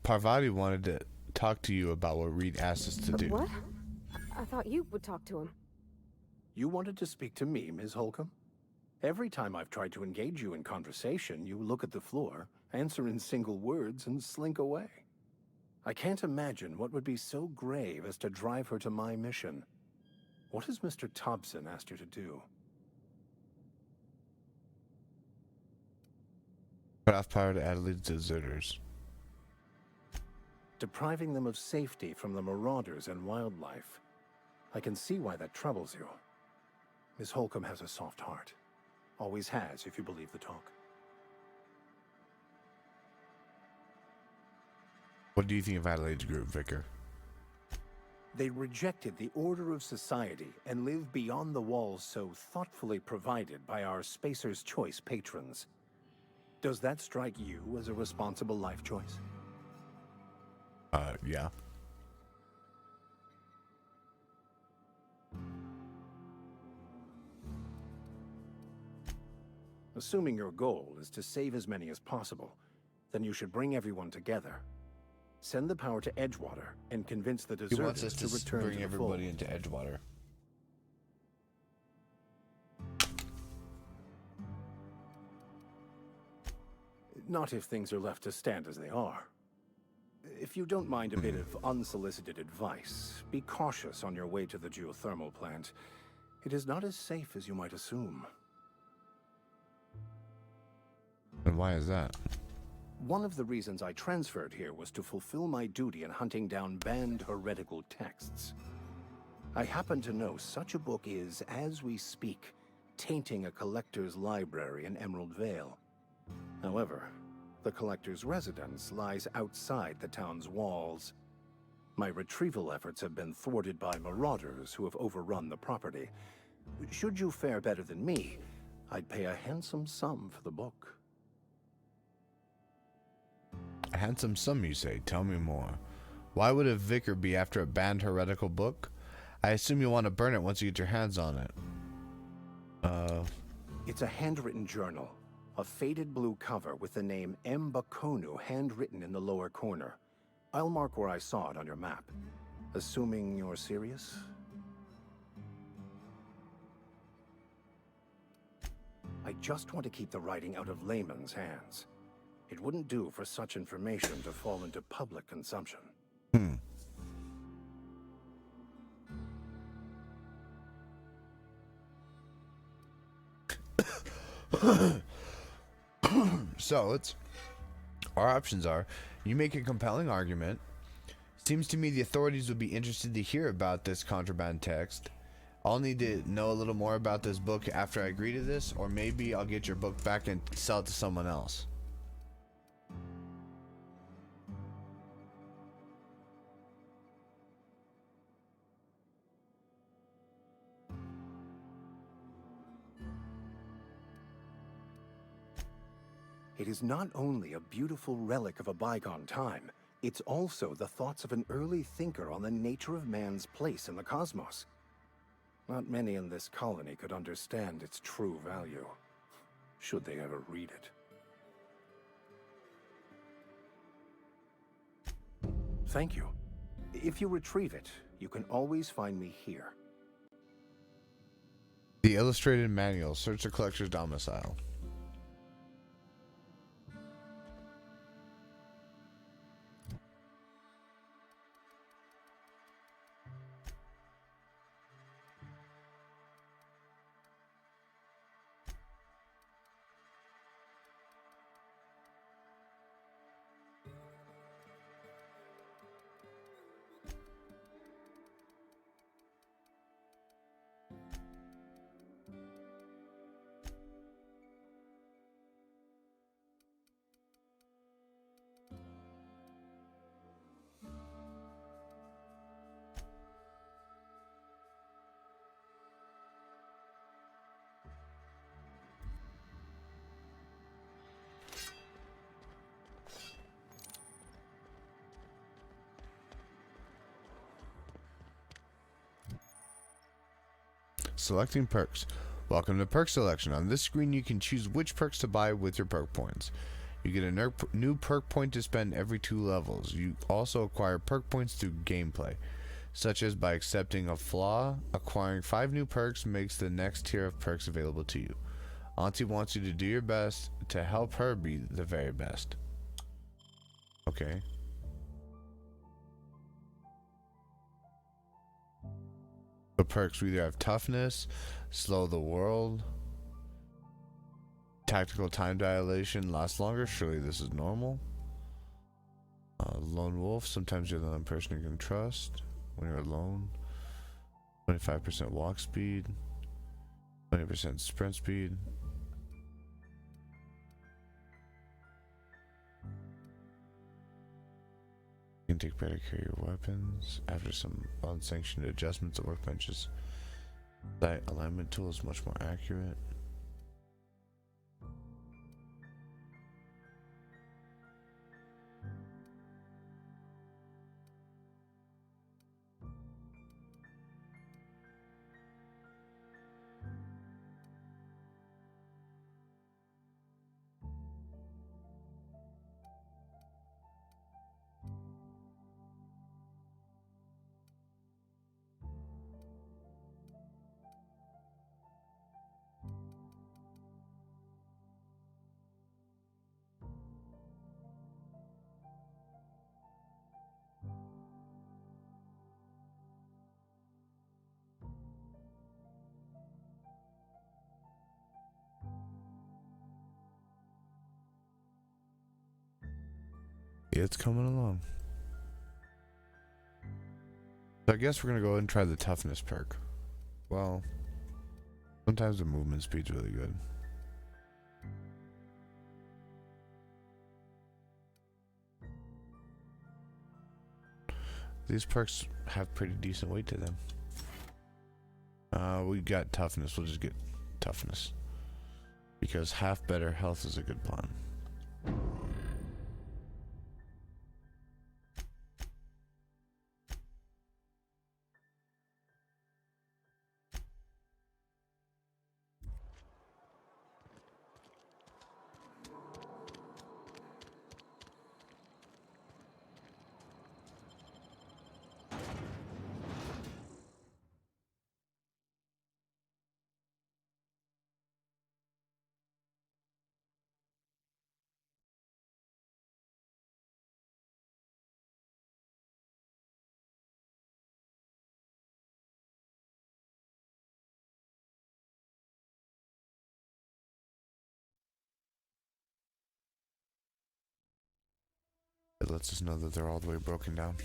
Parvati wanted to talk to you about what Reed asked us to do. What? I thought you would talk to him. You wanted to speak to me, Ms. Holcomb? Every time I've tried to engage you in conversation, you look at the floor, answer in single words, and slink away. I can't imagine what would be so grave as to drive her to my mission. What has Mr. Thompson asked you to do? Cut off power to Adelaide's deserters. Depriving them of safety from the marauders and wildlife. I can see why that troubles you. Miss Holcomb has a soft heart. Always has, if you believe the talk. What do you think of Adelaide's group, Vicar? They rejected the order of society and live beyond the walls so thoughtfully provided by our Spacer's Choice patrons. Does that strike you as a responsible life choice? Yeah. Assuming your goal is to save as many as possible, then you should bring everyone together. Send the power to Edgewater and convince the He wants deserters us to to return bring to the everybody fold. into Edgewater. Not if things are left to stand as they are. If you don't mind a bit of unsolicited advice, be cautious on your way to the geothermal plant. It is not as safe as you might assume. And why is that? One of the reasons I transferred here was to fulfill my duty in hunting down banned heretical texts. I happen to know such a book is, as we speak, tainting a collector's library in Emerald Vale. However, the collector's residence lies outside the town's walls. My retrieval efforts have been thwarted by marauders who have overrun the property. Should you fare better than me, I'd pay a handsome sum for the book. A handsome sum, you say? Tell me more. Why would a vicar be after a banned heretical book? I assume you want to burn it once you get your hands on it. It's a handwritten journal. A faded blue cover with the name M. Bakonu handwritten in the lower corner. I'll mark where I saw it on your map. Assuming you're serious? I just want to keep the writing out of layman's hands. It wouldn't do for such information to fall into public consumption. So our options are: you make a compelling argument. Seems to me the authorities would be interested to hear about this contraband text. I'll need to know a little more about this book after I agree to this, or maybe I'll get your book back and sell it to someone else. It is not only a beautiful relic of a bygone time, it's also the thoughts of an early thinker on the nature of man's place in the cosmos. Not many in this colony could understand its true value, should they ever read it. Thank you. If you retrieve it, you can always find me here. The Illustrated Manual. Search the collector's domicile. Selecting perks. Welcome to Perk Selection. On this screen, you can choose which perks to buy with your perk points. You get a new perk point to spend every 2 levels. You also acquire perk points through gameplay, such as by accepting a flaw. Acquiring 5 new perks makes the next tier of perks available to you. Auntie wants you to do your best to help her be the very best. Okay. The perks, we either have toughness, slow the world, tactical time dilation, lasts longer. Surely this is normal. Lone wolf, sometimes you're the only person you can trust when you're alone. 25% walk speed, 20% sprint speed. You can take better care of your weapons after some unsanctioned adjustments of workbenches. That alignment tool is much more accurate. It's coming along. So I guess we're gonna go ahead and try the toughness perk. Well, sometimes the movement speed's really good. These perks have pretty decent weight to them. We got toughness. We'll just get toughness, because half better health is a good plan. It lets us know that they're all the way broken down.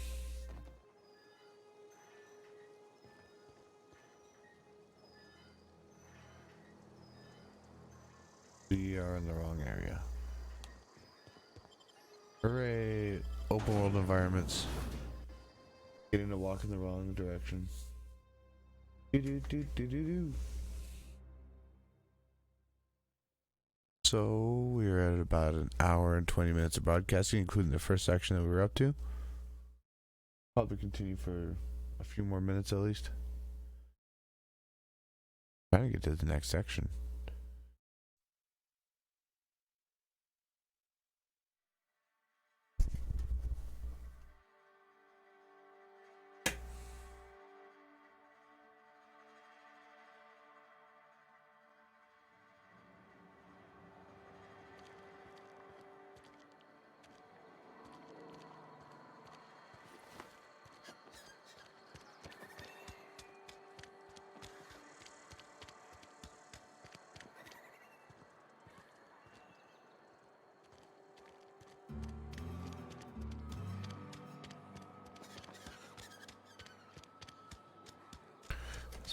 We are in the wrong area. Hooray! Open world environments. Getting to walk in the wrong direction. Do. So we're at about an hour and 20 minutes of broadcasting, including the first section that we were up to. Probably continue for a few more minutes at least. Trying to get to the next section.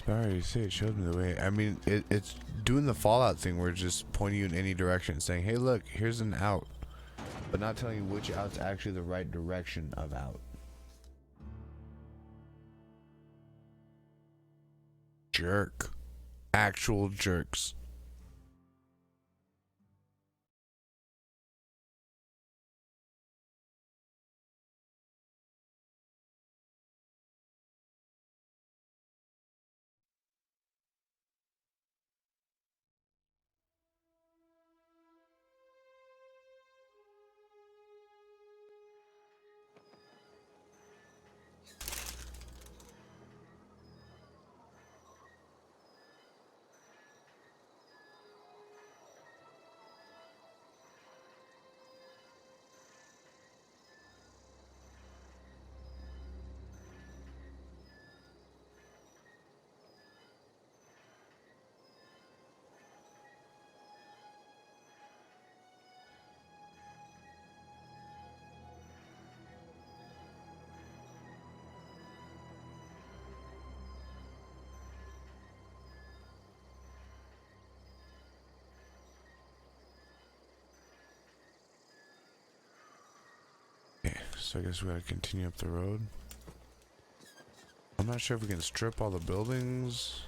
I already say it showed me the way. I mean, it's doing the Fallout thing where it's just pointing you in any direction, saying, hey, look, here's an out. But not telling you which out's actually the right direction of out. Jerk. Actual jerks. So I guess we gotta continue up the road. I'm not sure if we can strip all the buildings.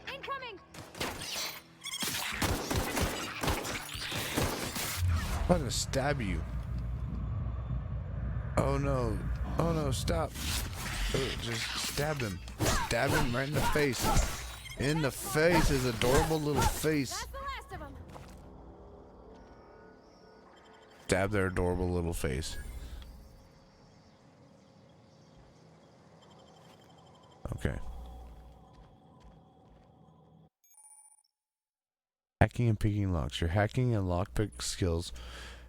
Incoming! I'm about to stab you. Oh no. Oh no, stop. Just stab him. Stab him right in the face. In the face, his adorable little face. That's the last of them. Stab their adorable little face. Okay. Hacking and picking locks. Your hacking and lockpick skills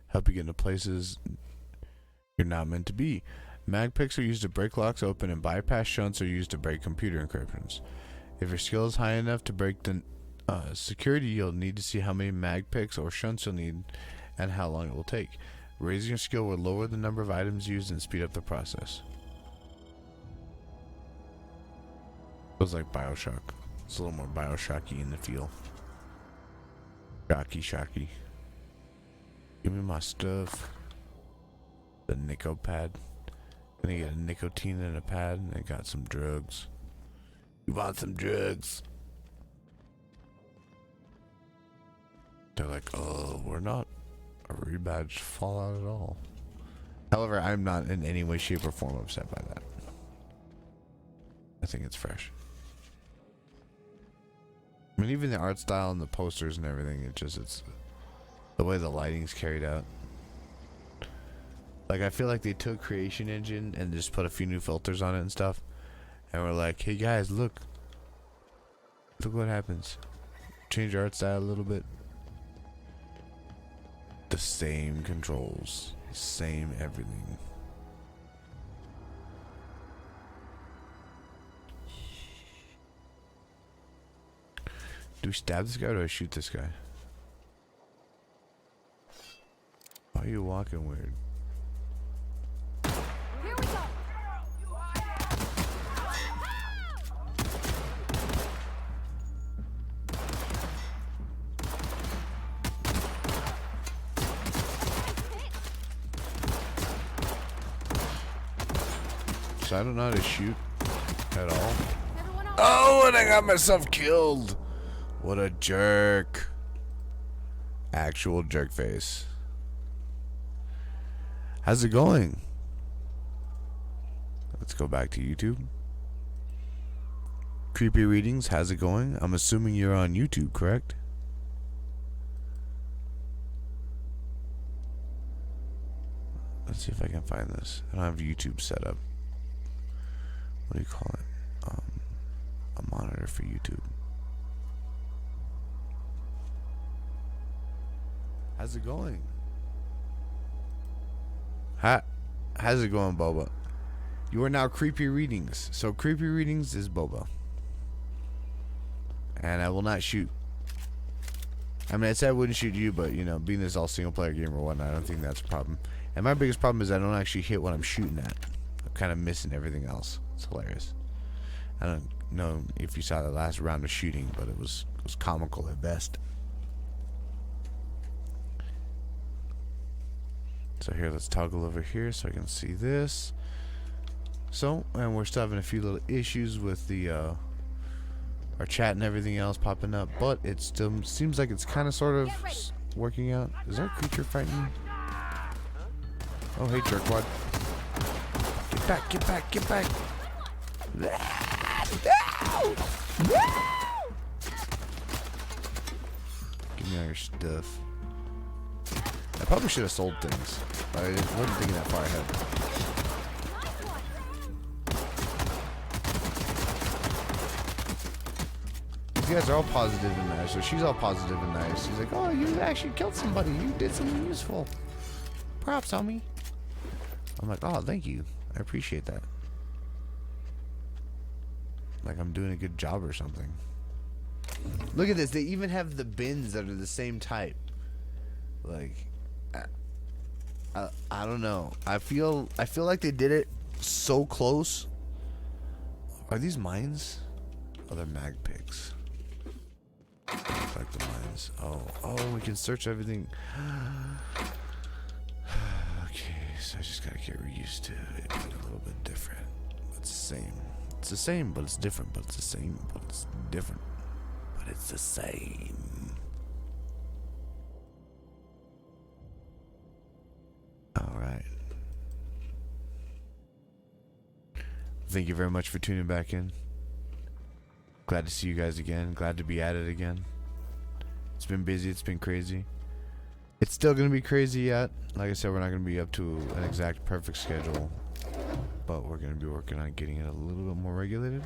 help you get into places you're not meant to be. Mag picks are used to break locks open, and bypass shunts are used to break computer encryptions. If your skill is high enough to break the security, you'll need to see how many mag picks or shunts you'll need and how long it will take. Raising your skill will lower the number of items used and speed up the process. Feels like Bioshock. It's a little more Bioshocky in the feel. Shocky. Give me my stuff. The Nico pad. Gonna get a nicotine and a pad, and I got some drugs. You want some drugs? They're like, oh, we're not a rebadged Fallout at all. However, I'm not in any way, shape, or form upset by that. I think it's fresh. I mean, even the art style and the posters and everything, it's the way the lighting's carried out. Like, I feel like they took Creation Engine and just put a few new filters on it and stuff. And we're like, hey guys, look what happens. Change art style a little bit. The same controls, same everything. Do we stab this guy or do I shoot this guy? Why are you walking weird? Here we go. so I don't know how to shoot at all. Oh, and I got myself killed. What a jerk. Actual jerk face. How's it going? Let's go back to YouTube. Creepy Readings, how's it going? I'm assuming you're on YouTube, correct? Let's see if I can find this. I don't have YouTube set up. What do you call it? A monitor for YouTube. How's it going? How's it going, Boba? You are now Creepy Readings. So Creepy Readings is Boba. And I will not shoot. I mean, I said I wouldn't shoot you, but, you know, being this all single-player game or whatnot, I don't think that's a problem. And my biggest problem is I don't actually hit what I'm shooting at. I'm kind of missing everything else. It's hilarious. I don't know if you saw the last round of shooting, but it was comical at best. So here, let's toggle over here so I can see this. So, and we're still having a few little issues with the our chat and everything else popping up, but it still seems like it's kind of sort of working out. Is there a creature fighting me? Oh, hey, jerkwad. Get back, get back, get back. Give me all your stuff. I probably should have sold things. I wasn't thinking that far ahead. You guys are all positive and nice. So she's all positive and nice. She's like, oh, you actually killed somebody. You did something useful. Props, homie. I'm like, oh, thank you. I appreciate that. Like I'm doing a good job or something. Look at this. They even have the bins that are the same type. Like, I don't know. I feel like they did it so close. Are these mines? Oh, they're mag picks. Like the mines. Oh, we can search everything. Okay, so I just gotta get used to it being a little bit different. It's the same. It's the same, but it's different. But it's the same, but it's different. But it's the same. Alright. Thank you very much for tuning back in. Glad to see you guys again. Glad to be at it again. It's been busy. It's been crazy. It's still going to be crazy yet. Like I said, we're not going to be up to an exact perfect schedule. But we're going to be working on getting it a little bit more regulated.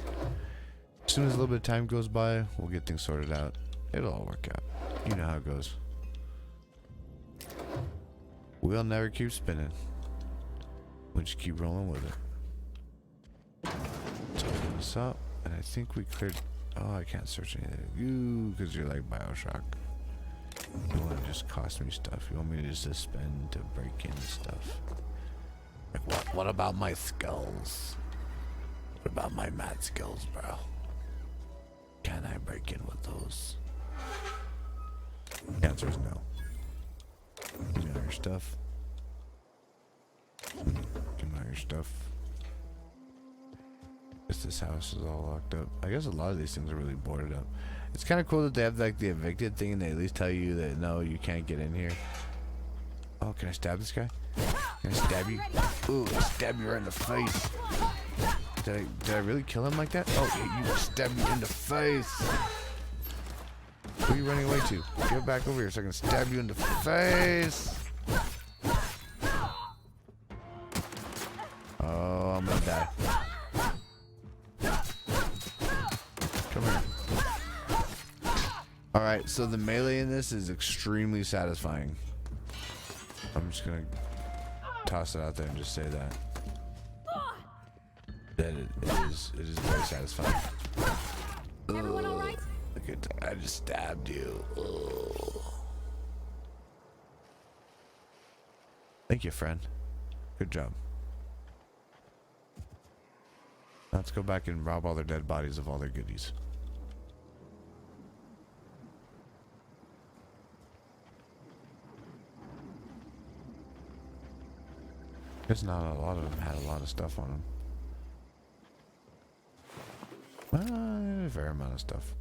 As soon as a little bit of time goes by, we'll get things sorted out. It'll all work out. You know how it goes. We'll never keep spinning. We'll just keep rolling with it. Let's open this up. And I think we cleared... Oh, I can't search anything. You, because you're like Bioshock. You want to just cost me stuff. You want me to just spend to break in stuff. Like, what about my skulls? What about my mad skills, bro? Can I break in with those? The answer is no. Give me all your stuff. Give me all your stuff. This house is all locked up. I guess a lot of these things are really boarded up. It's kind of cool that they have like the evicted thing and they at least tell you that no, you can't get in here. Oh, can I stab this guy? Can I stab you? Ooh, I stab you right in the face. Did I really kill him like that? Oh, yeah, you stabbed me in the face. Who are you running away to? Get back over here so I can stab you in the face. Oh, I'm gonna die. Come here. Alright, so the melee in this is extremely satisfying. I'm just gonna toss it out there and just say that. That it is very satisfying. Everyone all right? Look at that. I just stabbed you. Ugh. Thank you, friend. Good job. Let's go back and rob all their dead bodies of all their goodies. Guess not a lot of them had a lot of stuff on them. A fair amount of stuff.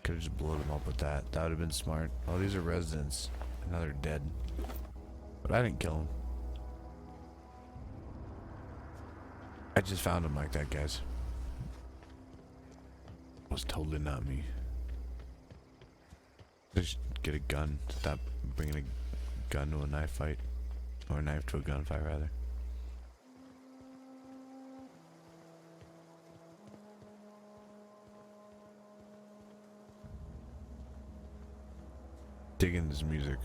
Could have just blown them up with that. That would have been smart. Oh, these are residents. Now they're dead. But I didn't kill them. I just found them like that, guys. It was totally not me. Just get a gun. Stop bringing a gun to a knife fight. Or a knife to a gunfight, rather. Digging this music.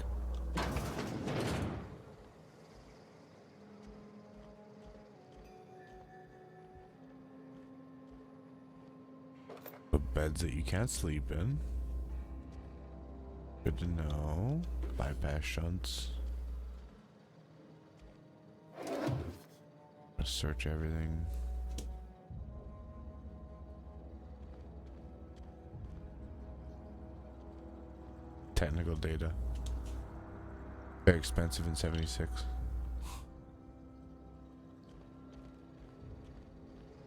The beds that you can't sleep in. Good to know. Bypass shunts. Let's search everything. Technical data. Very expensive in 76.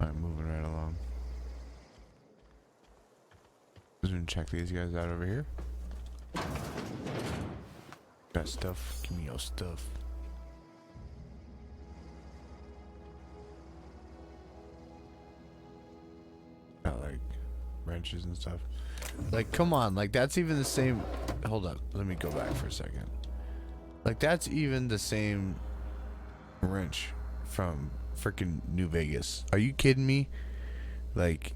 Alright, moving right along. Just gonna check these guys out over here. Got stuff. Give me your stuff. Got like wrenches and stuff. Like, come on, like that's even the same. Hold up, let me go back for a second. Like that's even the same wrench from freaking New Vegas. Are you kidding me? Like,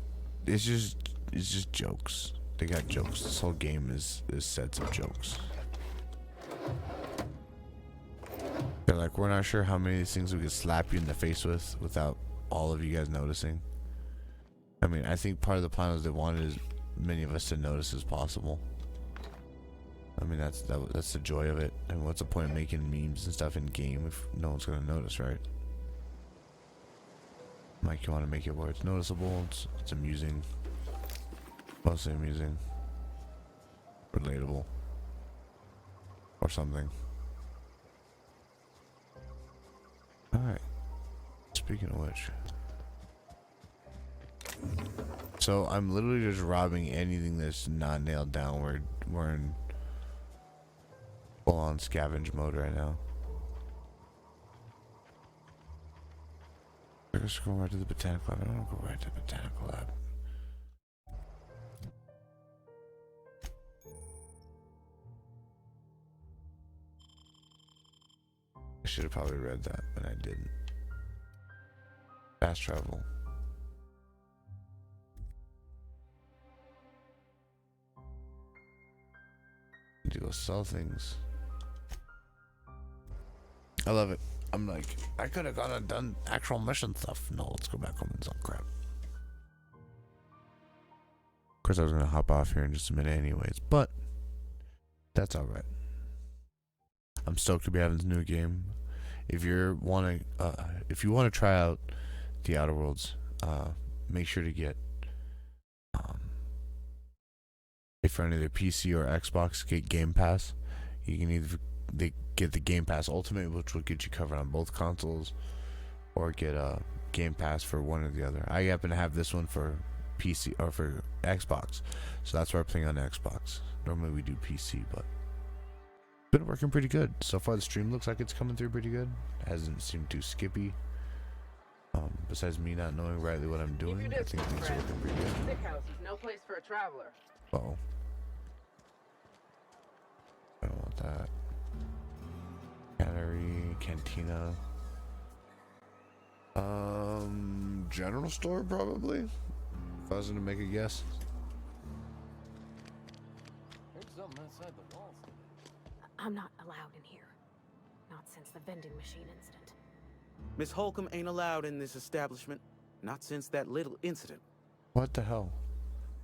it's just jokes. They got jokes. This whole game is sets of jokes. They're like, we're not sure how many of these things we could slap you in the face with without all of you guys noticing. I mean, I think part of the plan was they wanted as many of us to notice as possible. I mean, that's the joy of it. And what's the point of making memes and stuff in game if no one's gonna notice, right? Like, you want to make it where it's noticeable, it's amusing, mostly amusing, relatable, or something. All right. Speaking of which. So I'm literally just robbing anything that's not nailed down. We're in full on scavenge mode right now. I guess we're going right to the botanical lab. I don't want to go right to the botanical lab. I should have probably read that, but I didn't. Fast travel. To go sell things. I love it. I'm like, I could have gone and done actual mission stuff. No, let's go back home and sell crap. Of course, I was gonna hop off here in just a minute, anyways, but that's all right. I'm stoked to be having this new game. If you want to try out the Outer Worlds, make sure to get for either PC or Xbox, get Game Pass. You can either get the Game Pass Ultimate, which will get you covered on both consoles, or get a Game Pass for one or the other. I happen to have this one for PC or for Xbox, so that's why I'm playing on Xbox. Normally we do PC, but it's been working pretty good so far. The stream looks like it's coming through pretty good. It hasn't seemed too skippy. Besides me not knowing rightly what I'm doing, I think things are working pretty good. Sick house is no place for a traveler. Uh-oh. I don't want that. Cannery, cantina. General store probably. If I was gonna make a guess. Heard something inside the walls. I'm not allowed in here. Not since the vending machine incident. Miss Holcomb ain't allowed in this establishment. Not since that little incident. What the hell?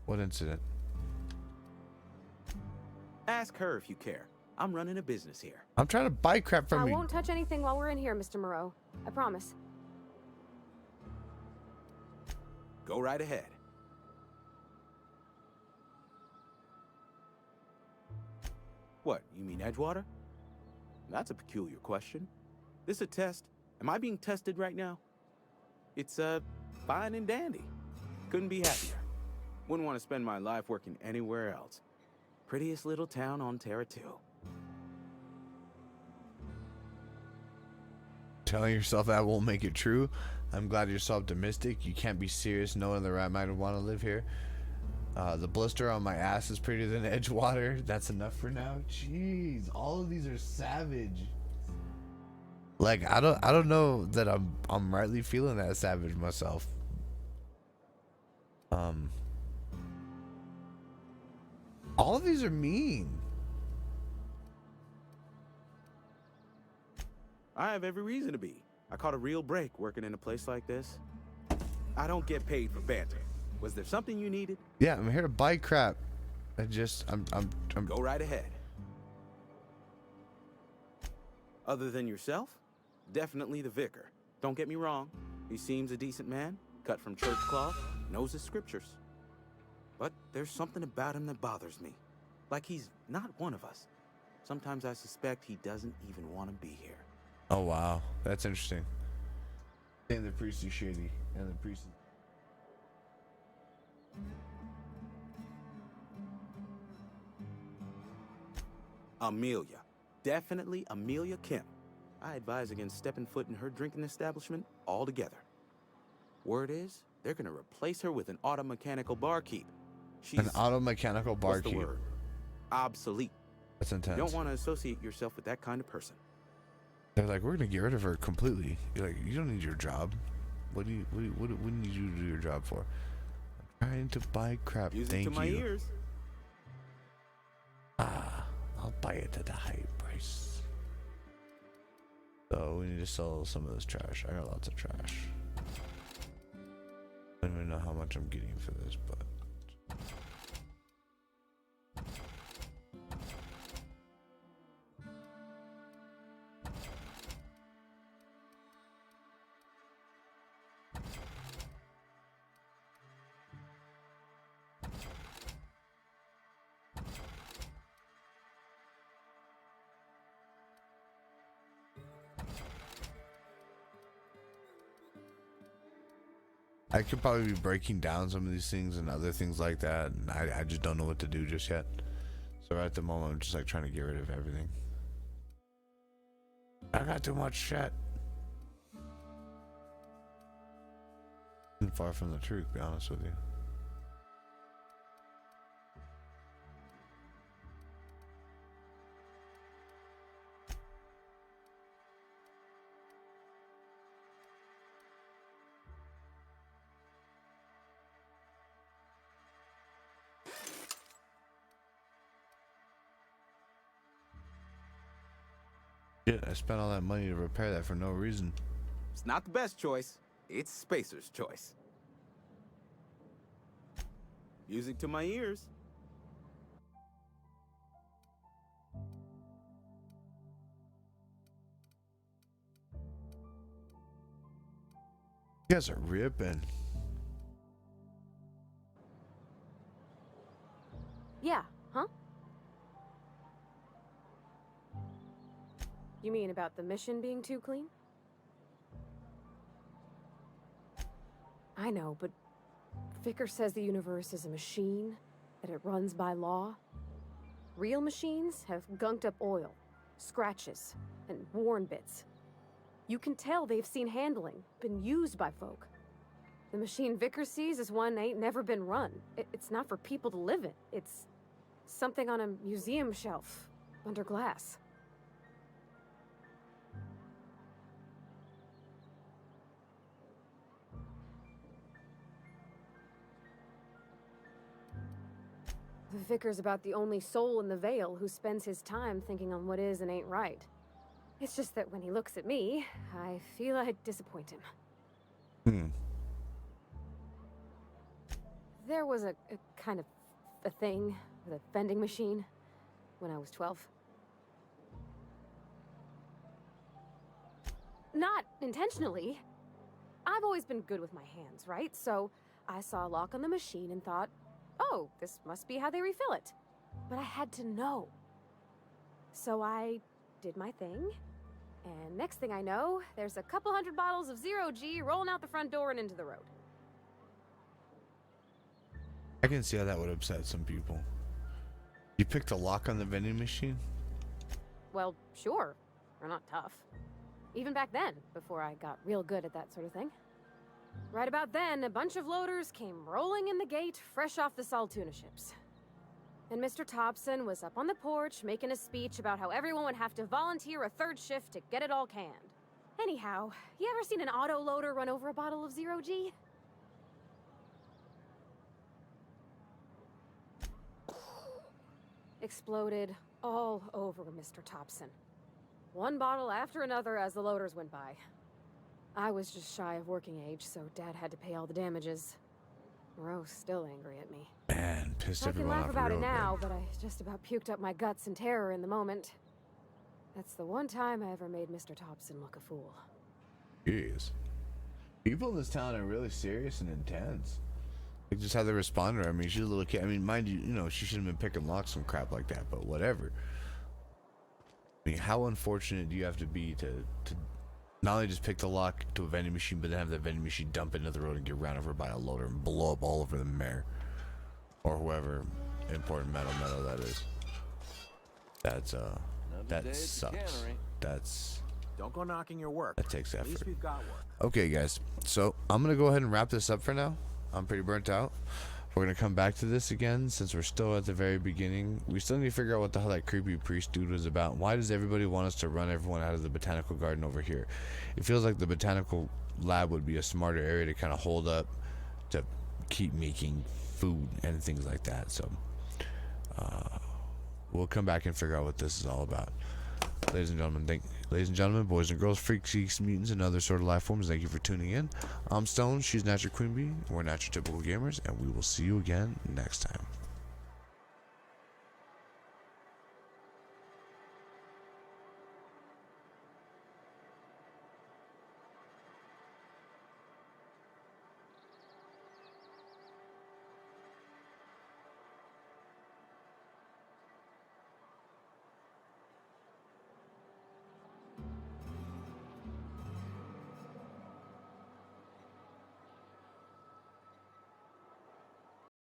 What incident? Ask her if you care. I'm running a business here. I'm trying to buy crap from I you. won't touch anything while we're in here, Mr. Moreau. I promise. Go right ahead. What, you mean Edgewater? That's a peculiar question. This a test? Am I being tested right now? It's, fine and dandy. Couldn't be happier. Wouldn't want to spend my life working anywhere else. Prettiest little town on Terra 2. Telling yourself that won't make it true. I'm glad you're so optimistic. You can't be serious. No one in the right mind would want to live here. The blister on my ass is prettier than Edgewater. That's enough for now. Jeez, all of these are savage. Like I don't know that I'm rightly feeling that savage myself. All of these are mean. I have every reason to be. I caught a real break working in a place like this. I don't get paid for banter. Was there something you needed? Yeah, I'm here to buy crap. I'm Go right ahead. Other than yourself? Definitely the vicar. Don't get me wrong. He seems a decent man, cut from church cloth, knows his scriptures. But there's something about him that bothers me. Like he's not one of us. Sometimes I suspect he doesn't even want to be here. Oh wow, that's interesting. And the priest is shady. And the priest is... Amelia. Definitely Amelia Kim. I advise against stepping foot in her drinking establishment altogether. Word is, they're gonna replace her with an auto-mechanical barkeep. She's... An auto-mechanical barkeep. What's the word? Obsolete. That's intense. You don't want to associate yourself with that kind of person. They're like, we're gonna get rid of her completely. You're like, you don't need your job. What need you to do your job for? I'm trying to buy crap. Thank you. To my ears. I'll buy it at a high price. So we need to sell some of this trash. I got lots of trash. I don't even know how much I'm getting for this, but I could probably be breaking down some of these things and other things like that, and I just don't know what to do just yet. So right at the moment, I'm just like trying to get rid of everything. I got too much shit. Far from the truth, to be honest with you. Shit, I spent all that money to repair that for no reason. It's not the best choice. It's Spacer's choice. Music to my ears. You guys are ripping. Yeah, huh? You mean about the mission being too clean? I know, but Vicker says the universe is a machine, that it runs by law. Real machines have gunked up oil, scratches, and worn bits. You can tell they've seen handling, been used by folk. The machine Vicker sees is one ain't never been run. It's not for people to live in. It's something on a museum shelf, under glass. The Vicar's about the only soul in the Vale who spends his time thinking on what is and ain't right. It's just that when he looks at me, I feel I'd disappoint him. There was a kind of a thing with a vending machine when I was 12. Not intentionally. I've always been good with my hands, right? So I saw a lock on the machine and thought, oh, this must be how they refill it. But I had to know. So I did my thing, and next thing I know, there's a couple hundred bottles of 0G rolling out the front door and into the road. I can see how that would upset some people. You picked a lock on the vending machine? Well, sure. We're not tough. Even back then, before I got real good at that sort of thing. Right about then, a bunch of loaders came rolling in the gate, fresh off the Saltuna ships. And Mr. Thompson was up on the porch making a speech about how everyone would have to volunteer a third shift to get it all canned. Anyhow, you ever seen an auto loader run over a bottle of Zero G? Exploded all over Mr. Thompson. One bottle after another as the loaders went by. I was just shy of working age, so Dad had to pay all the damages. Moreau's still angry at me. Man, pissed I can everyone laugh off about real it good. now, but I just about puked up my guts in terror in the moment. That's the one time I ever made Mr. Thompson look a fool. Jeez. People in this town are really serious and intense. Like just how they respond to her. I mean, she's a little kid. I mean, mind you, she shouldn't have been picking locks and crap like that, but whatever. I mean, how unfortunate do you have to be to not only just pick the lock to a vending machine, but then have that vending machine dump into the road and get ran over by a loader and blow up all over the mayor or whoever important metal that is. That's that sucks. That's Don't go knocking your work. that takes At least effort. we've got work. Okay, guys. So I'm gonna go ahead and wrap this up for now. I'm pretty burnt out. We're gonna come back to this again since we're still at the very beginning. We still need to figure out what the hell that creepy priest dude was about. Why does everybody want us to run everyone out of the botanical garden over here? It feels like the botanical lab would be a smarter area to kind of hold up to keep making food and things like that. So we'll come back and figure out what this is all about. Ladies and gentlemen, boys and girls, freaks, geeks, mutants, and other sort of life forms, thank you for tuning in. I'm Stone, she's Natural Queen Bee, we're Natural Typical Gamers, and we will see you again next time.